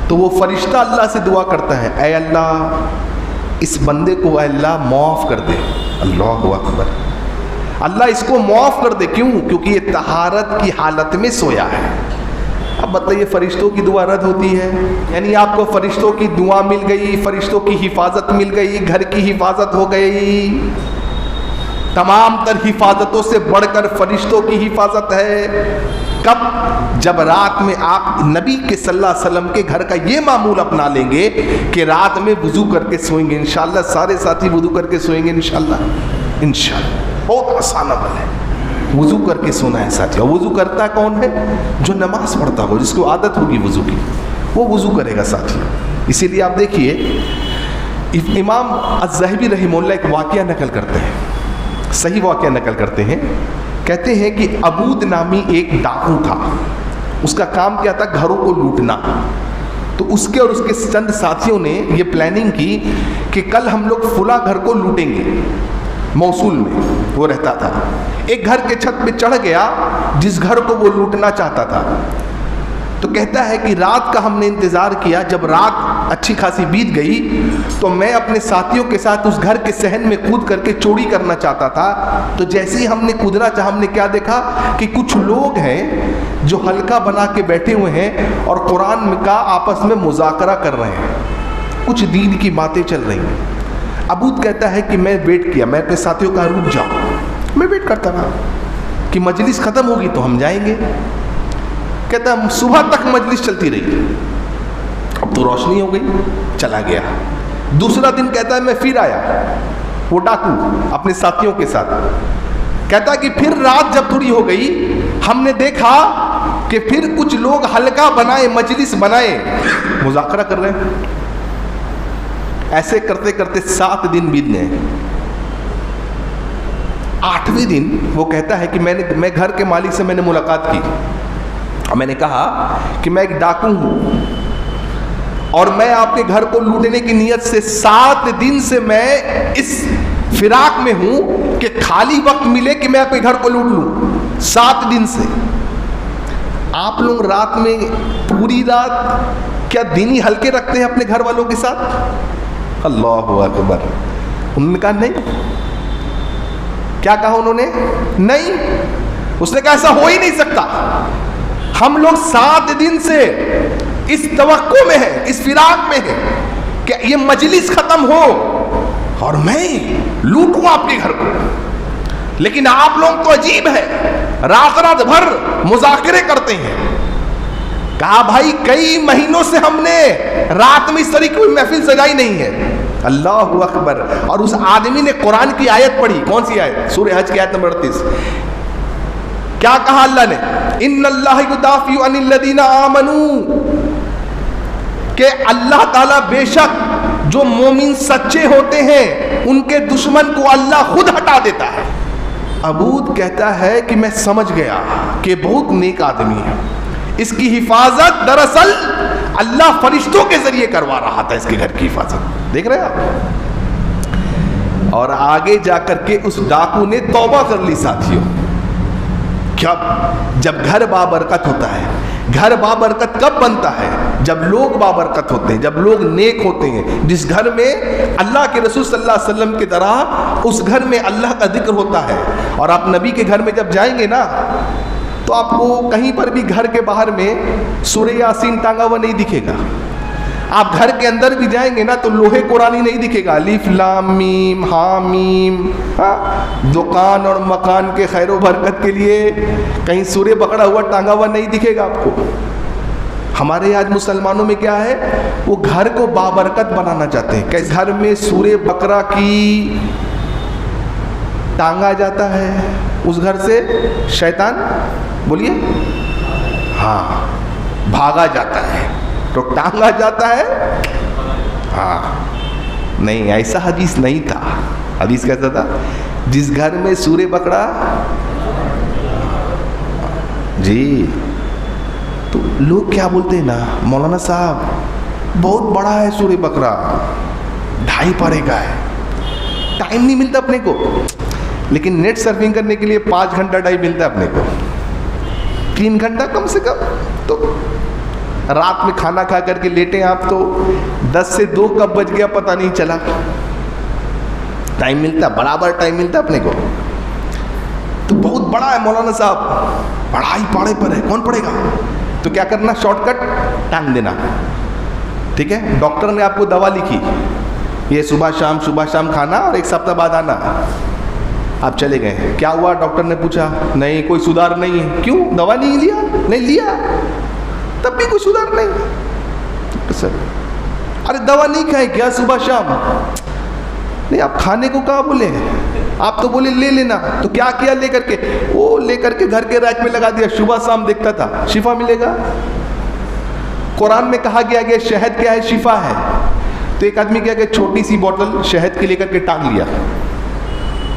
S1: तो वो फरिश्ता अल्लाह से दुआ करता है, ऐ अल्लाह इस बंदे को अल्लाह माफ़ कर दे। अल्लाहु अकबर। अल्लाह इसको माफ़ कर दे। क्यों? क्योंकि ये तहारत की हालत में सोया है। अब बताइए, फरिश्तों की दुआ रद्द होती है? यानी आपको फरिश्तों की दुआ मिल गई, फरिश्तों की हिफाजत मिल गई, घर की हिफाजत हो गई। तमाम तर हिफाजतों से बढ़कर फरिश्तों की हिफाजत है। कब? जब रात में आप नबी के सल्लल्लाहु अलैहि वसल्लम के घर का ये मामूल अपना लेंगे कि रात में वुज़ू करके सोएंगे। इंशाल्लाह सारे साथी वुज़ू करके सोएंगे इंशाल्लाह। इंशाल्लाह बहुत आसान अमल है, वुज़ू करके सोना है साथियों। वुज़ू करता कौन है? जो नमाज पढ़ता हो, जिसको आदत होगी वुज़ू की, वो वुज़ू करेगा साथियों। इसीलिए आप देखिए इमाम अज़्ज़हबी रहमहुल्लाह एक वाक़या नकल करते हैं, सही वाक़या नकल करते हैं। कहते हैं कि अबूद नामी एक डाकू था। उसका काम क्या था? घरों को लूटना। तो उसके और उसके चंद साथियों ने ये प्लानिंग की कि कल हम लोग फुला घर को लूटेंगे। मौसूल में वो रहता था। एक घर के छत पे चढ़ गया जिस घर को वो लूटना चाहता था। तो कहता है कि रात का हमने इंतज़ार किया। जब रात अच्छी खासी बीत गई तो मैं अपने साथियों के साथ उस घर के सहन में कूद करके चोरी करना चाहता था। तो जैसे ही हमने कूदना चाहा, हमने क्या देखा कि कुछ लोग हैं जो हल्का बना के बैठे हुए हैं और कुरान का आपस में मुज़ाकरा कर रहे हैं, कुछ दीन की बातें चल रही हैं। अबूद कहता है कि मैं वेट किया, मैं अपने साथियों का रुक जाओ, मैं वेट करता रहा कि मजलिस ख़त्म होगी तो हम जाएंगे। कहता है सुबह तक मजलिस चलती रही, अब तो रोशनी हो गई, चला गया। दूसरा दिन कहता है मैं फिर आया, वो डाकू अपने साथियों के साथ। कहता है कि फिर रात जब थोड़ी हो गई, हमने देखा कि फिर कुछ लोग हल्का बनाए, मजलिस बनाए, मुज़ाकरा कर रहे हैं। ऐसे करते करते 7 दिन बीत गए। 8वें दिन वो कहता है कि मैं घर के मालिक से मैंने मुलाकात की और मैंने कहा कि मैं एक डाकू हूँ और मैं आपके घर को लूटने की नीयत से 7 दिन से मैं इस फिराक में हूँ कि खाली वक्त मिले कि मैं आपके घर को लूट लूँ। 7 दिन से आप लोग रात में पूरी रात क्या दिन ही हल्के रखते हैं अपने घर वालों के साथ? अल्लाहु अकबर। उन्होंने कहा नहीं। क्या कहा उन्होंने? नहीं। उसने कहा ऐसा हो ही नहीं सकता। हम लोग 7 दिन से इस तवक्को में है, इस फिराक में है कि ये मजलिस खत्म हो और मैं लूटूं आपके घर को। लेकिन आप लोग तो अजीब है, रात भर मुज़ाकरे करते हैं। कहा भाई कई महीनों से हमने रात में इस तरीके की महफिल सजाई नहीं है। अल्लाहु अकबर। और उस आदमी ने कुरान की आयत पढ़ी। कौन सी आयत? सूरह हज की आयत नंबर 38। क्या कहा अल्लाह ने? इन्नल्लाह युदाफिउ अनिल लदीना आमनू, कि अल्लाह ताला बेशक जो मोमिन सच्चे होते हैं उनके दुश्मन को अल्लाह खुद हटा देता है। अबूद कहता है कि मैं समझ गया कि बहुत नेक आदमी है, इसकी हिफाजत दरअसल अल्लाह फरिश्तों के जरिए करवा रहा था, इसके घर की हिफाजत। देख रहे हैं आप? और आगे जाकर के उस डाकू ने तौबा कर ली साथियों। क्या? जब घर बाबरकत होता है। घर बाबरकत कब बनता है? जब लोग बाबरकत होते हैं, जब लोग नेक होते हैं। जिस घर में अल्लाह के रसूल सल्लल्लाहु अलैहि वसल्लम की तरह उस घर में अल्लाह का जिक्र होता है। और आप नबी के घर में जब जाएंगे ना, तो आपको कहीं पर भी घर के बाहर में सूरह यासीन टांगा हुआ नहीं दिखेगा। आप घर के अंदर भी जाएंगे ना तो लोहे कुरानी नहीं दिखेगा, अलिफ लाम मीम हा मीम। दुकान और मकान के खैर व बरकत के लिए कहीं सूर्य पकड़ा हुआ टांगा हुआ नहीं दिखेगा आपको। हमारे आज मुसलमानों में क्या है, वो घर को बाबरकत बनाना चाहते हैं। कैसे घर में सूर्य बकरा की टांगा जाता है, उस घर से शैतान, बोलिए, हाँ, भागा जाता है। तो टांगा जाता है, हाँ, नहीं, ऐसा हदीस नहीं था। हदीस कैसा था, जिस घर में सूर्य बकरा, जी, तो लोग क्या बोलते हैं ना, मौलाना साहब बहुत बड़ा है सूर्य बकरा, 2.5 पारे का है, टाइम नहीं मिलता अपने को। लेकिन नेट सर्फिंग करने के लिए 5 घंटा टाइम मिलता है अपने को, 3 घंटा कम से कम। तो रात में खाना खा करके लेटे आप तो 10 से 2 कब बज गया पता नहीं चला। टाइम मिलता, बराबर टाइम मिलता अपने को। तो बहुत बड़ा है मौलाना साहब, 2.5 पारे पर है, कौन पढ़ेगा? तो क्या करना, शॉर्टकट टांग देना, ठीक है। डॉक्टर ने आपको दवा लिखी, ये सुबह शाम खाना और 1 सप्ताह बाद आना। आप चले गए, क्या हुआ? डॉक्टर ने पूछा, नहीं कोई सुधार नहीं है। क्यों? दवा नहीं लिया? नहीं लिया, तब भी कोई सुधार नहीं। सर, अरे दवा नहीं खाए क्या सुबह शाम? नहीं, आप खाने को कहाँ बोले, आप तो बोले ले लेना। तो क्या किया लेकर के? वो लेकर के घर के रैक में लगा दिया, सुबह शाम देखता था, शिफा मिलेगा। कुरान में कहा गया कि शहद क्या है, शिफा है। तो एक आदमी क्या, छोटी सी बोतल शहद की लेकर के टांग लिया।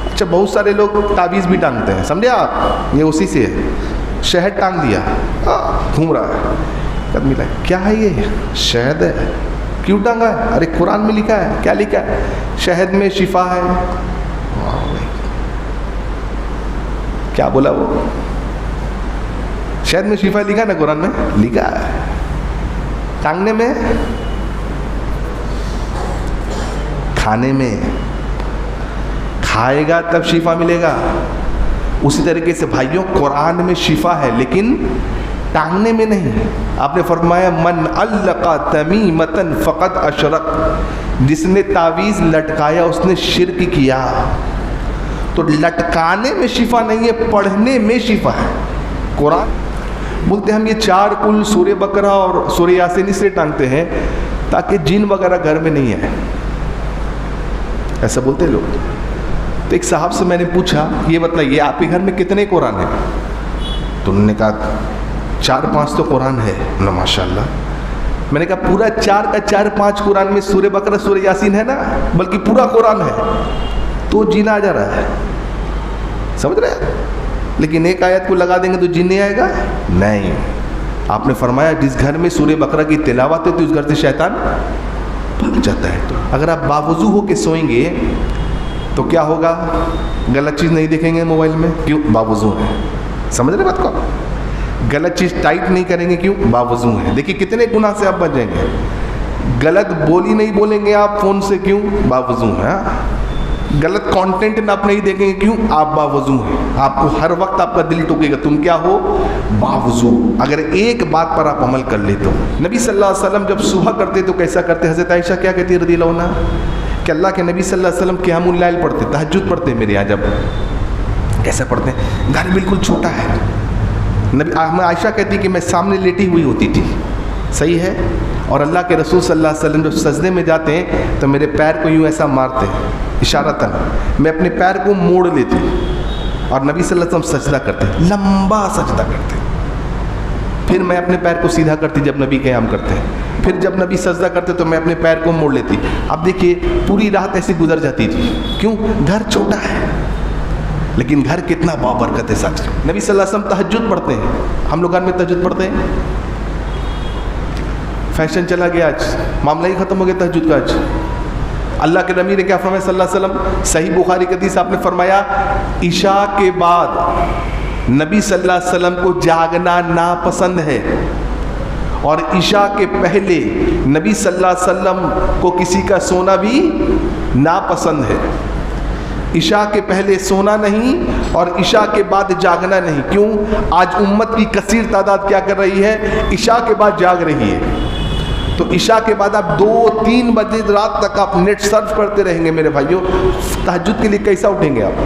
S1: अच्छा, बहुत सारे लोग ताबीज़ भी टांगते हैं, समझे आप, ये उसी से है। शहद टांग दिया, घूम रहा है, आदमी लाए, क्या है ये? शहद है। क्यों टांगा है? अरे कुरान में लिखा है। क्या लिखा है? शहद में शिफा है। क्या बोला वो? शहद में शिफा लिखा है ना, कुरान में लिखा है। टांगने में, खाने में, खाएगा तब शिफा मिलेगा। उसी तरीके से भाइयों, कुरान में शिफा है लेकिन टांगने में नहीं। आपने फरमाया मन अल्लका तमीमतन फ़क़द अशरक, जिसने तावीज़ लटकाया उसने शिर्क किया। तो लटकाने में शिफा नहीं है, पढ़ने में शिफा है। कुरान बोलते हम ये 4 कुल सूर्य बकरा और सूर्य यासीन इसलिए टांगते हैं ताकि जिन वगैरह घर में नहीं है, ऐसा बोलते हैं लोग। तो एक साहब से मैंने पूछा, ये बताइए आपके घर में कितने कुरान हैं? तो उन्होंने कहा 4-5 तो कुरान है ना, माशाल्लाह। मैंने कहा पूरा 4 का 4-5 कुरान में सूर्य बकरा सूर्य यासीन है ना, बल्कि पूरा कुरान है, तो जीना आ जा रहा है, समझ रहे हैं? लेकिन एक आयत को लगा देंगे तो जीन नहीं आएगा, नहीं। आपने फरमाया जिस घर में सूर्य बकरा की तिलावत है तो उस घर से शैतान भाग जाता है। तो अगर आप बावजू हो के सोएंगे तो क्या होगा? गलत चीज़ नहीं देखेंगे मोबाइल में, क्यों? बावजू है। समझ रहे बात को? गलत चीज़ टाइप नहीं करेंगे, क्यों? बावजू है। देखिए कितने गुनाह से आप बच जाएंगे। गलत बोली नहीं बोलेंगे आप फ़ोन से, क्यों? बावजू है। गलत कंटेंट आप नहीं देखेंगे, क्यों? आप बावजू हैं। आपको हर वक्त आपका दिल टूकेगा, तुम क्या हो? बावजू। अगर एक बात पर आप अमल कर ले तो। नबी सल्लल्लाहु अलैहि वसल्लम जब सुबह करते तो कैसा करते? हज़रत आयशा क्या कहती है रज़ियल्लाहु अन्हा कि अल्लाह के नबी सल्लल्लाहु अलैहि वसल्लम क़ियामुल लैल पढ़ते, तहज्जुद पढ़ते मेरे यहाँ। जब कैसे पढ़ते हैं? घर बिल्कुल छोटा है। नबी आयशा कहती कि मैं सामने लेटी हुई होती थी, सही है, और अल्लाह के रसूल सल्लल्लाहु अलैहि वसल्लम जब सजदे में जाते हैं तो मेरे पैर को यूँ ऐसा मारते हैं इशारतन, मैं अपने पैर को मोड़ लेती और नबी सल्लल्लाहु अलैहि वसल्लम सजदा करते, लंबा सजदा करते। फिर मैं अपने पैर को सीधा करती जब नबी क़याम करते हैं, फिर जब नबी सजदा करते तो मैं अपने पैर को मोड़ लेती। अब देखिए पूरी रात ऐसे गुजर जाती थी, क्यों? घर छोटा है लेकिन घर कितना बाबरकत है। सच, नबी सल्लल्लाहु अलैहि वसल्लम तहज्जुद पढ़ते हैं, हम लोग घर में तहज्जुद पढ़ते हैं। फैशन चला गया, आज मामला ही ख़त्म हो गया तहज्जुद का। आज अल्लाह के नबी ने क्या फरमाया सल्लल्लाहु अलैहि वसल्लम? सही बुखारी की हदीस आपने फरमाया ईशा के बाद नबी सल्लल्लाहु अलैहि वसल्लम को जागना नापसंद है, और ईशा के पहले नबी सल्लल्लाहु अलैहि वसल्लम को किसी का सोना भी नापसंद है। ईशा के पहले सोना नहीं और ईशा के बाद जागना नहीं। क्यों? आज उम्मत की कसीर तादाद क्या कर रही है? ईशा के बाद जाग रही है। तो इशा के बाद आप 2-3 बजे रात तक आप नेट सर्फ करते रहेंगे मेरे भाइयों। तहज्जुद के लिए कैसा उठेंगे आप?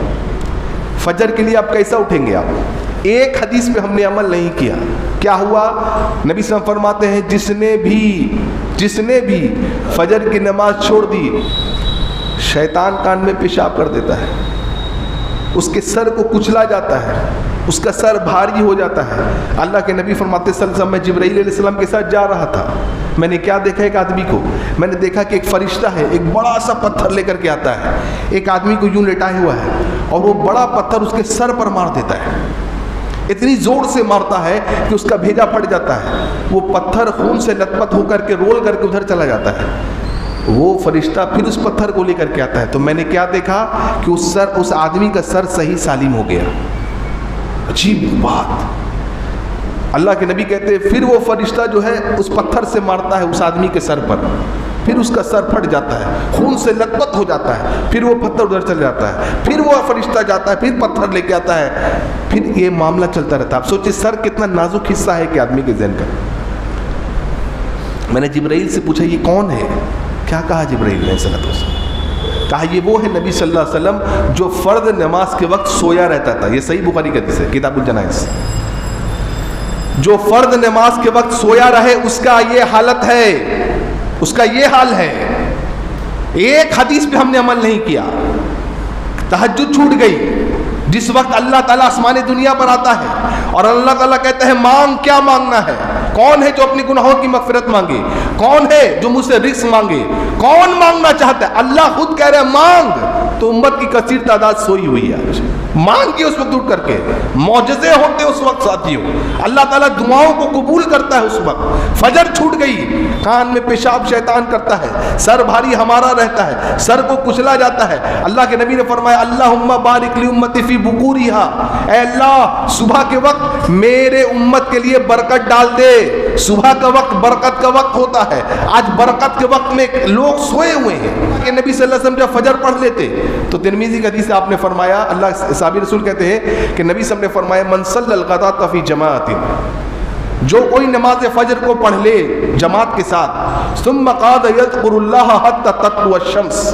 S1: फजर के लिए आप कैसा उठेंगे आप? एक हदीस पे हमने अमल नहीं किया। क्या हुआ? नबी सल्लल्लाहु अलैहि वसल्लम फरमाते हैं, जिसने भी फजर की नमाज छोड़ दी, शैतान कान में पेशाब कर देता है, उसके सर को कुचला जाता है, उसका सर भारी हो जाता है। अल्लाह के नबी फरमाते सल्लल्लाहु अलैहि वसल्लम, मैं जिब्राईल अलैहिस्सलाम के साथ जा रहा था, मैंने क्या देखा? एक आदमी को मैंने देखा कि एक फरिश्ता है, एक बड़ा सा पत्थर लेकर के आता है, एक आदमी को यूं लेटाए हुआ है और वो बड़ा पत्थर उसके सर पर मार देता है। इतनी जोर से मारता है कि उसका भेजा फट जाता है। वो पत्थर खून से लथपथ होकर के रोल करके उधर चला जाता है। वो फरिश्ता फिर उस पत्थर को लेकर के आता है। तो मैंने क्या देखा कि उस आदमी का सर सही सालिम हो गया। अजीब बात। अल्लाह के नबी कहते हैं फिर वो फरिश्ता जो है उस पत्थर से मारता है उस आदमी के सर पर, फिर उसका सर फट जाता है, खून से लथपथ हो जाता है, फिर वो पत्थर उधर चल जाता है, फिर वो फरिश्ता जाता है, फिर पत्थर लेके आता है, फिर ये मामला चलता रहता है। आप सोचिए सर कितना नाजुक हिस्सा है कि आदमी के ज़हन का। मैंने जिब्राईल से पूछा ये कौन है? क्या कहा जिब्राईल ने? कहा ये वो है नबी सल्लल्लाहु अलैहि वसल्लम जो फ़र्द नमाज के वक्त सोया रहता था। ये सही बुखारी की हदीस है, किताबुल जनाइज़। जो फ़र्द नमाज के वक्त सोया रहे उसका ये हालत है, उसका ये हाल है। एक हदीस पे हमने अमल नहीं किया, तहज्जुद छूट गई। जिस वक्त अल्लाह ताला आसमानी दुनिया पर आता है और अल्लाह ताला कहते हैं मांग, क्या मांगना है? कौन है जो अपने गुनाहों की मगफिरत मांगे? कौन है जो मुझसे रिस्क मांगे? कौन मांगना चाहता है? अल्लाह खुद कह रहे हैं मांग। तो उम्मत की कसीर तादाद सोई हुई है आज। मांग के उस वक्त उठ करके मौजज़े होते उस वक्त साथियों। अल्लाह ताला दुआओं को कबूल करता है उस वक्त। फजर छूट गई, कान में पेशाब शैतान करता है, सर भारी हमारा रहता है, सर को कुचला जाता है। अल्लाह के नबी ने फरमाया अल्लाहुम्मा बारिक ली उम्मती फी बुकूरिहा, ऐ अल्लाह सुबह के वक्त मेरे उम्मत के लिए बरकत डाल दे। सुबह का वक्त बरकत का वक्त होता है, आज बरकत के वक्त में लोग सोए हुए हैं। कि नबी सल्लल्लाहु अलैहि वसल्लम जब फजर पढ़ लेते तो तिरमिज़ी की हदीस आपने फरमाया, अल्लाह साहबी रसूल कहते हैं कि नबी सल्लल्लाहु अलैहि वसल्लम ने फरमाया मन सल्लल ग़दात फ़ी जमाअतिन, जो कोई नमाज फजर को पढ़ ले जमात के साथ, सुम्मा क़ाद यज़कुरुल्लाह हत्ता तत्लुअ शम्स,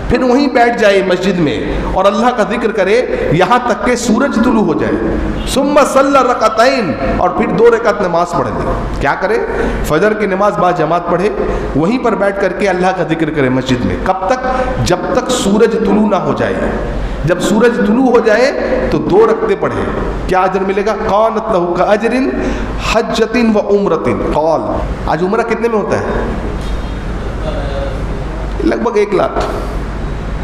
S1: फिर वहीं बैठ जाए मस्जिद में और अल्लाह का जिक्र करे यहाँ तक के सूरज तुलू हो जाए। सुम्मा सल्ला रकअतैन, और फिर 2 रकात नमाज पढ़ ले। क्या करे? फजर की नमाज बाद जमात पढ़े, वहीं पर बैठ करके अल्लाह का जिक्र करे मस्जिद में। कब तक? जब तक सूरज तुलू ना हो जाए। जब सूरज तुलू हो जाए तो 2 रकते पढ़े। क्या अजर मिलेगा? कानत लहू का अजरिन हज्जतिन व उम्रतिन। कौल आज उम्र कितने में होता है? लगभग 1 लाख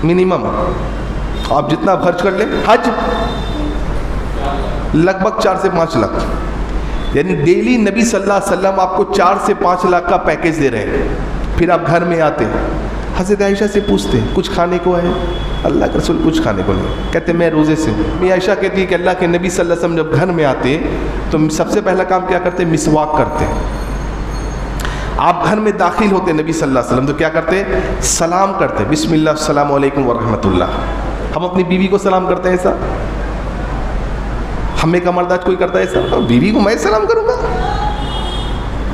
S1: मिनिमम। आप जितना खर्च कर ले, हज लगभग 4 से 5 लाख, यानी डेली नबी सल्लल्लाहु अलैहि वसल्लम आपको 4 से 5 लाख का पैकेज दे रहे हैं। फिर आप घर में आते हैं, हज़रत आयशा से पूछते हैं कुछ खाने को है? अल्लाह के रसूल कुछ खाने को नहीं। कहते मैं रोज़े से हूँ। मैं आयशा कहती है कि अल्लाह के नबी सल्लल्लाहु अलैहि वसल्लम जब घर में आते तो सबसे पहला काम क्या करते? मिसवाक करते। आप घर में दाखिल होते नबी सल्लल्लाहु अलैहि वसल्लम तो क्या करते? सलाम करते, बिस्मिल्लाह अस्सलामु अलैकुम व रहमतुल्लाह। हम अपनी बीवी को सलाम करते हैं ऐसा? हमें का मर्दाज कोई करता है ऐसा? बीवी को मैं सलाम करूँगा?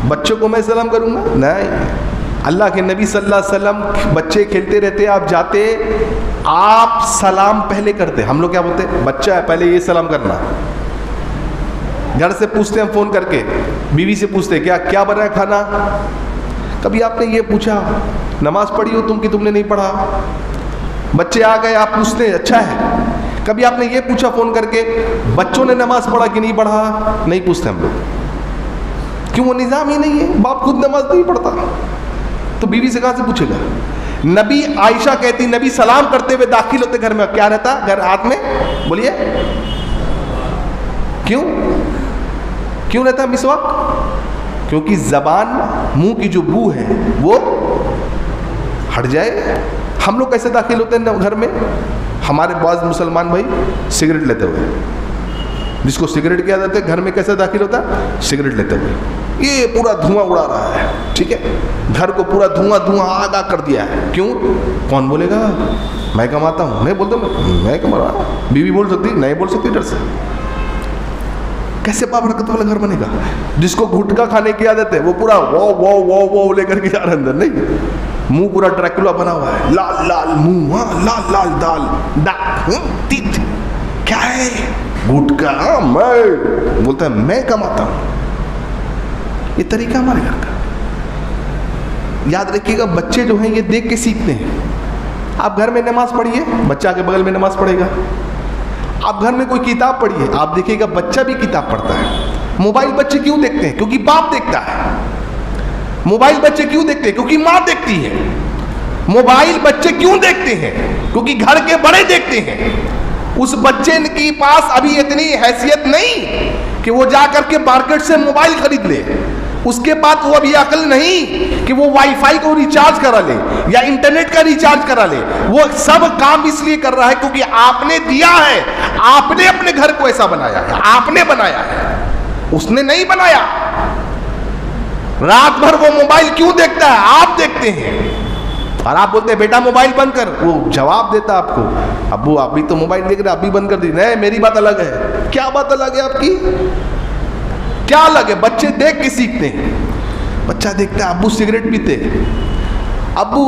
S1: बच्चों को मैं सलाम करूँगा? नहीं। अल्लाह के नबी सल्लल्लाहु अलैहि वसल्लम, बच्चे खेलते रहते, आप जाते, आप सलाम पहले करते। हम लोग क्या बोलते? बच्चा है पहले ये सलाम करना। घर से पूछते हैं फ़ोन करके, बीवी से पूछते क्या क्या बना है खाना? कभी आपने ये पूछा नमाज पढ़ी हो तुम कि तुमने नहीं पढ़ा? बच्चे आ गए, आप पूछते हैं अच्छा है। कभी आपने ये पूछा फ़ोन करके बच्चों ने नमाज पढ़ा कि नहीं पढ़ा? नहीं पूछते हम लोग। क्यों? वो निज़ाम ही नहीं है, बाप खुद नमाज नहीं पढ़ता तो बीवी से कहाँ से पूछेगा? नबी आयशा कहती नबी सलाम करते हुए दाखिल होते घर में, क्या रहता घर हाथ में? बोलिए क्यों? क्यों रहता मिसवाक? क्योंकि जबान, मुंह की जो बू है वो हट जाए। हम लोग कैसे दाखिल होते हैं घर में? हमारे बाज़ मुसलमान भाई सिगरेट लेते हुए, जिसको सिगरेट की आदत है घर में कैसे दाखिल होता है? सिगरेट लेते हुए। ये पूरा धुआं उड़ा रहा है, ठीक है, घर को पूरा धुआं आगा कर दिया है। क्यों? कौन बोलेगा? मैं कमाता हूँ। नहीं बोलता मैं कमा रहा। बीवी बोल सकती? नहीं बोल सकती डर से। कैसे बाबरकत वाला घर बनेगा? जिसको गुटखा खाने की आदत है वो पूरा वो लेकर के जा रहा है अंदर, नहीं, मुंह पूरा ड्रैकुला बना हुआ है, लाल लाल मुंह, हाँ, लाल लाल दाल तीत, क्या है गुटखा? मैं बोलता है मैं कमाता हूं। ये तरीका हमारे घर का। याद रखिएगा, बच्चे जो हैं ये देख के सीखते हैं। आप घर में नमाज पढ़िए, बच्चा के बगल में नमाज पढ़ेगा। आप घर में कोई किताब पढ़िए, आप देखिएगा बच्चा भी किताब पढ़ता है। मोबाइल बच्चे क्यों देखते हैं? क्योंकि बाप देखता है। मोबाइल बच्चे क्यों देखते हैं? क्योंकि माँ देखती है। मोबाइल बच्चे क्यों देखते हैं? क्योंकि घर के बड़े देखते हैं। उस बच्चे के पास अभी इतनी हैसियत नहीं कि वो जाकर के मार्केट से मोबाइल खरीद ले। उसके पास वो अभी अकल नहीं कि वो वाईफाई को रिचार्ज करा ले या इंटरनेट का रिचार्ज करा ले। वो सब काम इसलिए कर रहा है क्योंकि आपने दिया है, आपने अपने घर को ऐसा बनाया है, आपने बनाया है, उसने नहीं बनाया। रात भर वो मोबाइल क्यों देखता है? आप देखते हैं। और आप बोलते हैं बेटा मोबाइल बंद कर, वो जवाब देता आपको, अब्बू आप भी तो मोबाइल देख रहे, आप भी बंद कर दी। नहीं, मेरी बात अलग है। क्या बात अलग है आपकी? क्या अलग है? बच्चे देख के सीखते हैं। बच्चा देखता है अब्बू सिगरेट पीते, अब्बू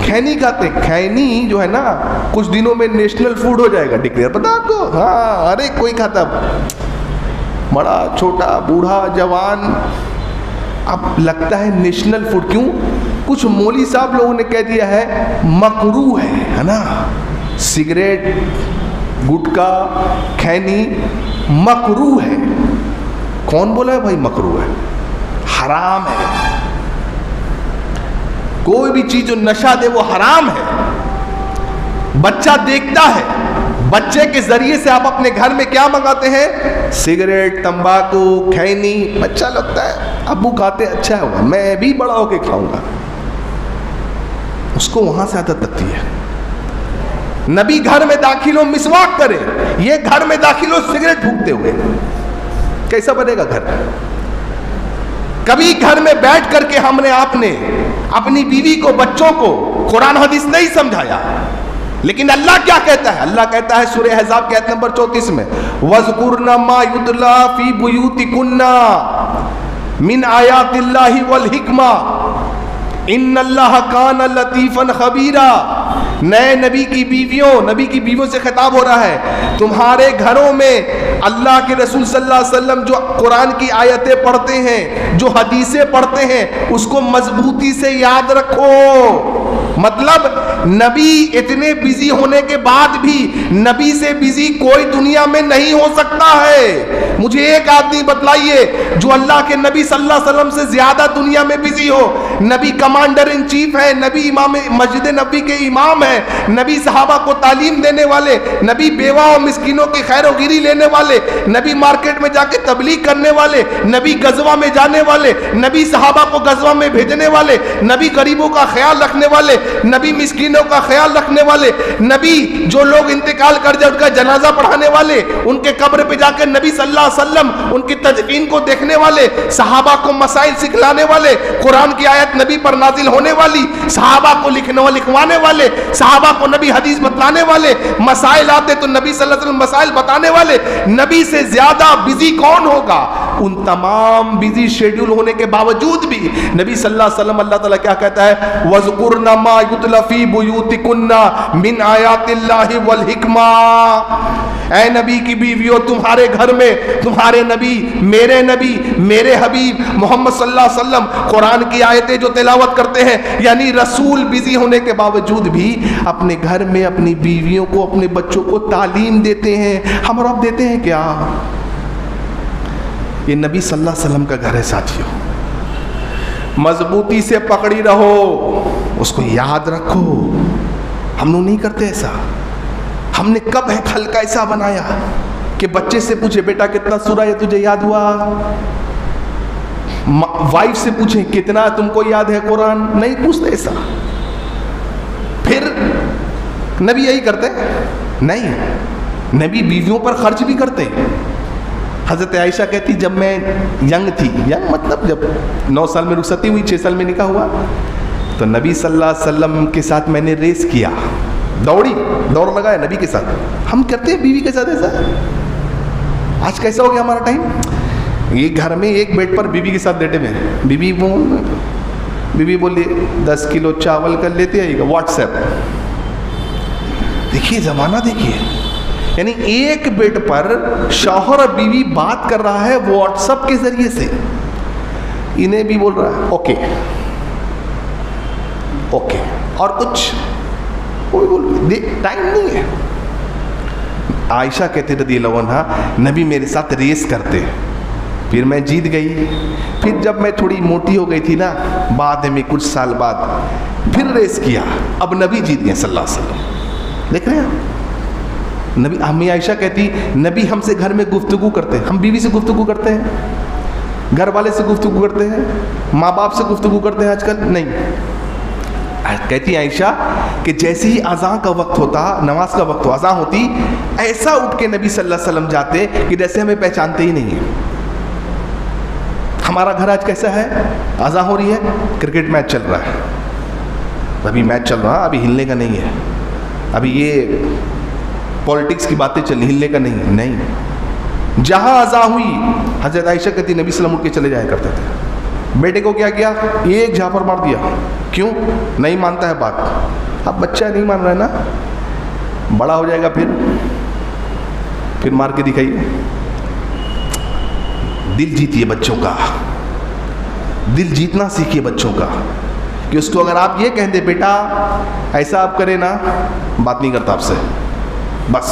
S1: खैनी खाते। खैनी जो है ना कुछ दिनों में नेशनल फूड हो जाएगा, डिक्लेयर, पता आपको? हाँ, अरे कोई खाता, बड़ा छोटा बूढ़ा जवान, अब लगता है नेशनल फूड। क्यों? कुछ मौली साहब लोगों ने कह दिया है मकरू है ना, सिगरेट, गुटखा, खैनी मकरू है। कौन बोला है भाई मकरू है? हराम है। कोई भी चीज जो नशा दे वो हराम है। बच्चा देखता है, बच्चे के जरिए से आप अपने घर में क्या मंगाते हैं? सिगरेट, तंबाकू, खैनी। बच्चा लगता है अब्बू खाते, अच्छा होगा, मैं भी बड़ा होके खाऊंगा। उसको वहां से आदत लगती है। नबी घर में दाखिल हो मिसवाक करे, ये घर में दाखिल हो सिगरेट फूकते हुए, कैसा बनेगा घर? कभी घर में बैठ करके हमने आपने अपनी बीवी को, बच्चों को कुरान हदीस नहीं समझाया। लेकिन अल्लाह क्या कहता है? अल्लाह कहता है सूरह अहज़ाब के आयत नंबर 34 में, वज़कुरना मा युतला फी बुयूतिकुन्ना मिन आयातिल्लाहि वल हिक्मा इन्नल्लाह कान लतीफन खबीरा। नए नबी की बीवियों से खिताब हो रहा है, तुम्हारे घरों में अल्लाह के रसूल सल्लल्लाहु अलैहि वसल्लम जो कुरान की आयतें पढ़ते हैं, जो हदीसें पढ़ते हैं, उसको मजबूती से याद रखो। मतलब नबी इतने बिजी होने के बाद भी नबी से बिजी कोई दुनिया में नहीं हो सकता है। मुझे एक आदमी बतलाइए जो अल्लाह के नबी सल्लल्लाहु अलैहि वसल्लम से ज्यादा दुनिया में बिजी हो। नबी कमांडर इन चीफ है, नबी इमाम मस्जिद नबी के इमाम है, नबी सहाबा को तालीम देने वाले, नबी बेवा और मिस्किनों की खैरोगिरी लेने वाले, नबी मार्केट में जाके तबलीग करने वाले, नबी गजवा में जाने वाले, नबी सहाबा को गजवा में भेजने वाले, नबी गरीबों का ख्याल रखने वाले, नबी मिस्किनों का ख्याल रखने वाले, नबी जो लोग इंतकाल कर जाए उनका जनाजा पढ़ाने वाले, उनके कब्र पे जाकर नबी सल्लल्लाहु अलैहि वसल्लम उनकी तदफीन को देखने वाले, सहाबा को मसाइल सिखलाने वाले, कुरान की आयत नबी पर नाजिल होने वाली, सहाबा को लिखवाने वाले, सहाबा को नबी हदीस बतलाने वाले, मसाइल आते तो नबी सल्लल्लाहु अलैहि वसल्लम मसाइल बताने वाले। नबी से ज्यादा बिजी कौन होगा? उन तमाम बिजी शेड्यूल होने के बावजूद भी नबी सल्लल्लाहु अलैहि वसल्लम, अल्लाह ताला क्या कहता है? वज़कुरना मा युतला फी बुयूतिकुन्ना मिन आयातिल्लाहि वल हिक्मा। ऐ नबी की बीवियों, तुम्हारे घर में तुम्हारे नबी, मेरे हबीब मोहम्मद सल्लल्लाहु अलैहि वसल्लम कुरान की आयतें जो तिलावत करते हैं, यानी रसूल बिजी होने के बावजूद भी अपने घर में अपनी बीवियों को, अपने बच्चों को तालीम देते हैं। हम रब देते हैं क्या? ये नबी सल्लल्लाहु अलैहि वसल्लम का घर है साथियों। मजबूती से पकड़ी रहो, उसको याद रखो। हम लोग नहीं करते ऐसा। हमने कब है खल्क ऐसा बनाया कि बच्चे से पूछे बेटा कितना सूरा है तुझे याद हुआ? वाइफ से पूछे कितना तुमको याद है कुरान? नहीं पूछते ऐसा। फिर नबी यही करते? नहीं, नबी बीवियों पर खर्च भी करते हैं। हज़रत आयशा कहती जब मैं यंग थी, यंग मतलब जब 9 साल में रुखसती हुई, 6 साल में निकाह हुआ, तो नबी सल्लल्लाहु अलैहि वसल्लम के साथ मैंने रेस किया, दौड़ लगाया नबी के साथ। हम करते हैं बीवी के साथ ऐसा? आज कैसा हो गया हमारा टाइम, ये घर में एक बेड पर बीवी के साथ लेटे में, बीवी बोली 10 किलो चावल कर लेते आइएगा, व्हाट्सएप। देखिए ज़माना, देखिए, यानी एक बेड पर शौहर और बीवी बात कर रहा है व्हाट्सएप के जरिए से। इन्हें भी बोल रहा है ओके ओके, और कुछ कोई बोल, टाइम नहीं है। आयशा कहते रज़ियल्लाहु अन्हा, नबी मेरे साथ रेस करते, फिर मैं जीत गई। फिर जब मैं थोड़ी मोटी हो गई थी ना, बाद में कुछ साल बाद फिर रेस किया, अब नबी जीत गए सल्लल्लाहु अलैहि वसल्लम। देख रहे हैं नबी। अम्मी आयशा कहती, नबी हमसे घर में गुफ्तगू करते हैं, हम बीवी से गुफ्तगू करते हैं, घर वाले से गुफ्तगू करते हैं, माँ बाप से गुफ्तगू करते हैं आजकल नहीं। कहती आयशा कि जैसे ही अज़ां का वक्त होता, नमाज का वक्त हो, अज़ां होती, ऐसा उठ के नबी सल्लल्लाहु अलैहि वसल्लम जाते कि जैसे हमें पहचानते ही नहीं है। हमारा घर आज कैसा है, अज़ां हो रही है, क्रिकेट मैच चल रहा है, अभी मैच चल रहा है, अभी हिलने का नहीं है, अभी ये पॉलिटिक्स की बातें चल, हिलने का नहीं है, नहीं। जहाँ अज़ां हुई, हज़रत आयशा कहती नबी सल्लल्लाहु अलैहि वसल्लम उठ के चले जाया करते थे। बेटे को क्या किया, एक झापड़ मार दिया, क्यों, नहीं मानता है बात। अब बच्चा नहीं मान रहा है ना, बड़ा हो जाएगा फिर मार के दिखाइए। दिल जीतिए बच्चों का, दिल जीतना सीखिए बच्चों का, कि उसको अगर आप ये कह दे बेटा ऐसा आप करें ना, बात नहीं करता आपसे, बस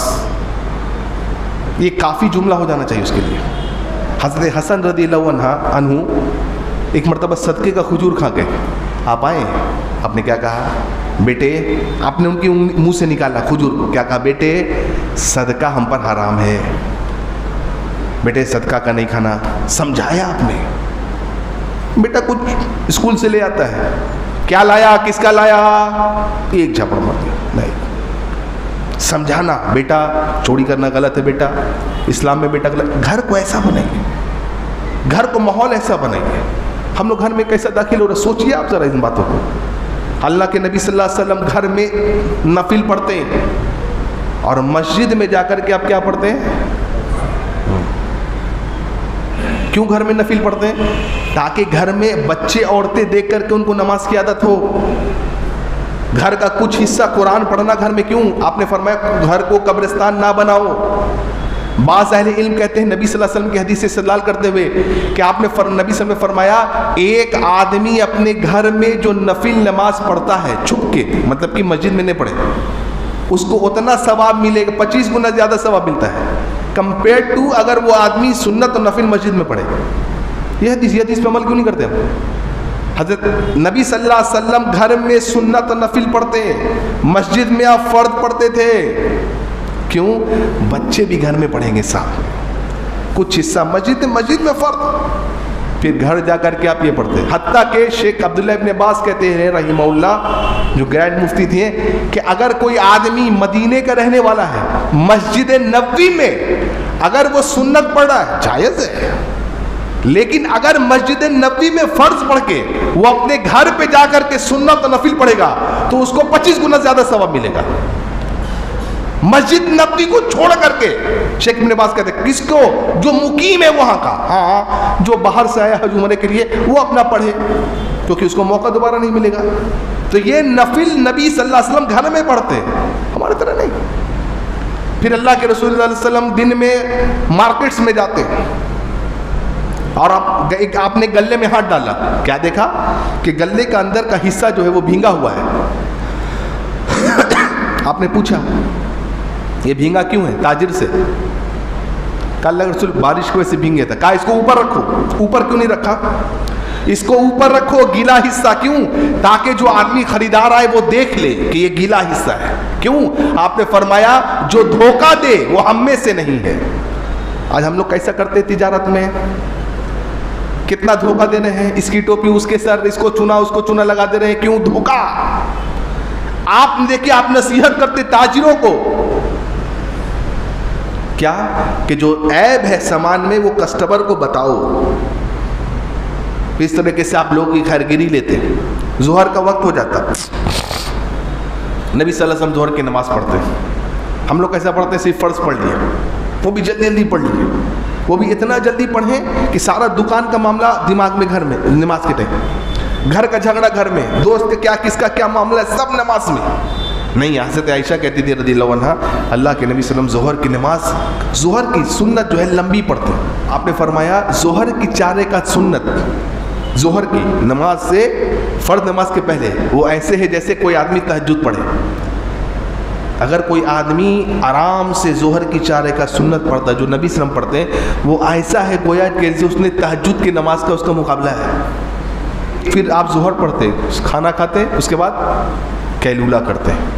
S1: ये काफ़ी जुमला हो जाना चाहिए उसके लिए। हज़रत हसन रज़ियल्लाहु अन्हु एक मरतबा सदके का खजूर खा गए, आप आए, आपने क्या कहा, बेटे, आपने उनकी मुंह से निकाला खजूर को, क्या कहा, बेटे सदका हम पर हराम है, बेटे सदका का नहीं खाना। समझाया आपने, बेटा कुछ स्कूल से ले आता है, क्या लाया, किसका लाया, एक झपड़ मार दिया, नहीं। समझाना, बेटा चोरी करना गलत है, बेटा इस्लाम में बेटा गलत। घर को ऐसा बनाइए, घर को माहौल ऐसा बनाइए। हम लोग घर में कैसा दाखिल हो रहा, सोचिए आप जरा इन बातों को। अल्लाह के नबी सल्लल्लाहु अलैहि वसल्लम घर में नफिल पढ़ते हैं, और मस्जिद में जाकर के आप क्या पढ़ते हैं, क्यों घर में नफिल पढ़ते हैं, ताकि घर में बच्चे औरतें देख करके उनको नमाज की आदत हो। घर का कुछ हिस्सा कुरान पढ़ना घर में, क्यों, आपने फरमाया घर को कब्रिस्तान ना बनाओ। बाज़ अहले इल्म कहते हैं नबी सल्लल्लाहु अलैहि वसल्लम की हदीस से इस्तेदलाल करते हुए कि आपने नबी सल्लल्लाहु अलैहि वसल्लम ने फरमाया, एक आदमी अपने घर में जो नफिल नमाज पढ़ता है छुप के, मतलब कि मस्जिद में नहीं पढ़े, उसको उतना सवाब मिलेगा, 25 गुना ज़्यादा सवाब मिलता है कंपेयर टू अगर वो आदमी सुन्नत और नफिल मस्जिद में पढ़े। ये हदीस पे अमल क्यों नहीं करते हम। हज़रत नबी सल्लल्लाहु अलैहि वसल्लम घर में सुन्नत और नफिल पढ़ते, मस्जिद में आप फ़र्द पढ़ते थे, क्यों, बच्चे भी घर में पढ़ेंगे साथ में, कुछ हिस्सा मस्जिद में फ़र्द, फिर घर जा कर के आप ये पढ़ते। हत्ता के शेख अब्दुल्लाह इब्न अब्बास कहते हैं रहिमहुल्लाह, जो ग्रैंड मुफ्ती थे, कि अगर कोई आदमी मदीने का रहने वाला है, मस्जिद नबवी में अगर वो सुन्नत पढ़ रहा है जायज़ है, लेकिन अगर मस्जिद नबवी में फ़र्ज पढ़ के वो अपने घर पे जा कर के सुन्नत और नफिल पढ़ेगा तो उसको 25 गुना ज़्यादा सवाब मिलेगा। मस्जिद नबवी को छोड़ करके, शेख इब्न बाज़ कहते हैं, किसको, जो मुकीम है वहाँ का, हाँ जो बाहर से आया हज उम्रे के लिए वो अपना पढ़े, क्योंकि उसको मौका दोबारा नहीं मिलेगा। तो ये नफिल नबी सल्लल्लाहु अलैहि वसल्लम घर में पढ़ते, हमारी तरह नहीं। फिर अल्लाह के रसूल सल्लल्लाहु अलैहि वसल्लम दिन में मार्केट्स में जाते हैं, और आपने गले में हाथ डाला, क्या देखा कि गले का अंदर का हिस्सा जो है वो भींगा हुआ है। आपने पूछा ये भींगा क्यों है, ताजिर से। कल रसूल बारिश की वजह से भींगे था, कहा इसको ऊपर रखो, ऊपर क्यों नहीं रखा, इसको ऊपर रखो गीला हिस्सा, क्यों, ताकि जो आदमी खरीदार आए वो देख ले कि ये गीला हिस्सा है। क्यों, आपने फरमाया जो धोखा दे वो हम में से नहीं है। आज हम लोग कैसा करते तिजारत में, कितना धोखा दे रहे हैं, इसकी टोपी उसके सर, इसको चुना उसको चुना लगा दे रहे हैं, क्यों, धोखा। आप देखिए, आप नसीहत करते ताजिरों को, क्या कि जो ऐब है सामान में वो कस्टमर को बताओ। इस तरीके से आप लोगों की खैरगिरी लेते हैं। ज़ोहर का वक्त हो जाता, नबी सल्लल्लाहु अलैहि वसल्लम ज़ोहर की नमाज़ पढ़ते हैं, हम लोग कैसा पढ़ते हैं, सिर्फ फ़र्ज़ पढ़ लिया, वो भी जल्दी जल्दी पढ़ लिए, वो भी इतना जल्दी पढ़ें कि सारा दुकान का मामला दिमाग में घर में, नमाज के टाइम घर का झगड़ा घर में, दोस्त का क्या किसका क्या मामला है सब नमाज में। नहीं, हज़रत आयशा कहती थी रज़ियल्लाहु अन्हा, अल्लाह के नबी सल्लल्लाहु अलैहि वसल्लम ज़ोहर की नमाज, ज़ोहर की सुन्नत जो है लंबी पढ़ते हैं। आपने फरमाया ज़ोहर की 4 रकात सुन्नत, ज़ोहर की नमाज से फ़र्द नमाज के पहले वो ऐसे है जैसे कोई आदमी तहज्जुद पढ़े। अगर कोई आदमी आराम से ज़ोहर की 4 रकात सुन्नत पढ़ता है जो नबी सल्लल्लाहु अलैहि वसल्लम पढ़ते हैं, वो ऐसा है गोया कि जैसे उसने तहज्जुद की नमाज का उसका मुकाबला है। फिर आप ज़ोहर पढ़ते, खाना खाते, उसके बाद कैलूला करते हैं।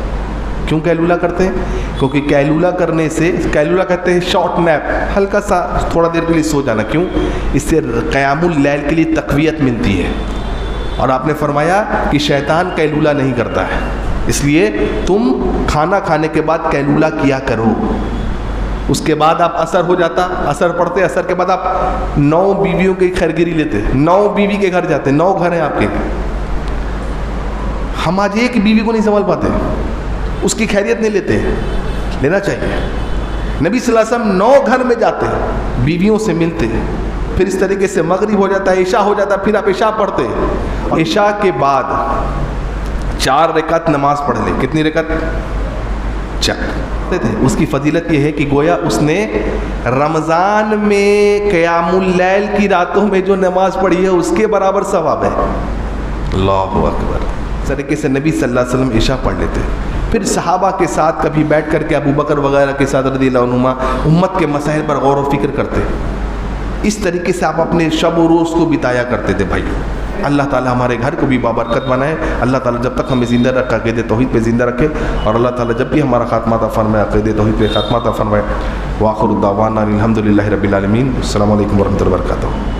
S1: क्यों कैलूला करते हैं? क्योंकि कैलूला करने से, कैलूला कहते हैं शॉर्ट नैप, हल्का सा थोड़ा देर के लिए सो जाना। क्यों? इससे क़यामुल लैल के लिए तक़वियत मिलती है। और आपने फरमाया कि शैतान कैलूला नहीं करता है, इसलिए तुम खाना खाने के बाद कैलूला किया करो। उसके बाद आप असर हो जाता, असर पढ़ते, असर के बाद आप 9 बीवियों की खैरगिरी लेते, 9 बीवी के घर जाते, 9 घर हैं आपके। हम आज एक बीवी को नहीं संभाल पाते, उसकी खैरियत नहीं लेते, लेना चाहिए। नबी सल्लल्लाहु अलैहि वसल्लम 9 घर में जाते हैं, बीवियों से मिलते हैं, फिर इस तरीके से मगरिब हो जाता है, इशा हो जाता है, फिर आप इशा पढ़ते हैं। इशा के बाद 4 रकात नमाज पढ़ ले। कितनी रकात? 4 थे। उसकी फजीलत ये है कि गोया उसने रमज़ान में क़यामुल लैल की रातों में जो नमाज पढ़ी है उसके बराबर सवाब है। अल्लाहु अकबर। इस तरीके से नबी सल्लल्लाहु अलैहि वसल्लम इशा पढ़ लेते। फिर सहाबा के साथ कभी बैठ कर के अबू बकर वगैरह के साथ रज़ियल्लाहु अन्हुमा उम्मत के मसाइल पर गौर व फिक्र करते। इस तरीके से आप अपने शब व रोज़ को बिताया करते थे भाई। अल्लाह ताला हमारे घर को भी बाबरकत बनाए। अल्लाह ताला जब तक हमें ज़िंदा रखा अक़ीदे तौहीद पे ज़िंदा रखे, और अल्लाह ताला जब भी हमारा खात्मा अता फरमाए अक़ीदे तौहीद पे खात्मा अता फरमाए। व आखिरु दावाना अनिल हम्दुलिल्लाहि रब्बिल आलमीन। अस्सलामु अलैकुम व रहमतुल्लाहि व बरकातुहू।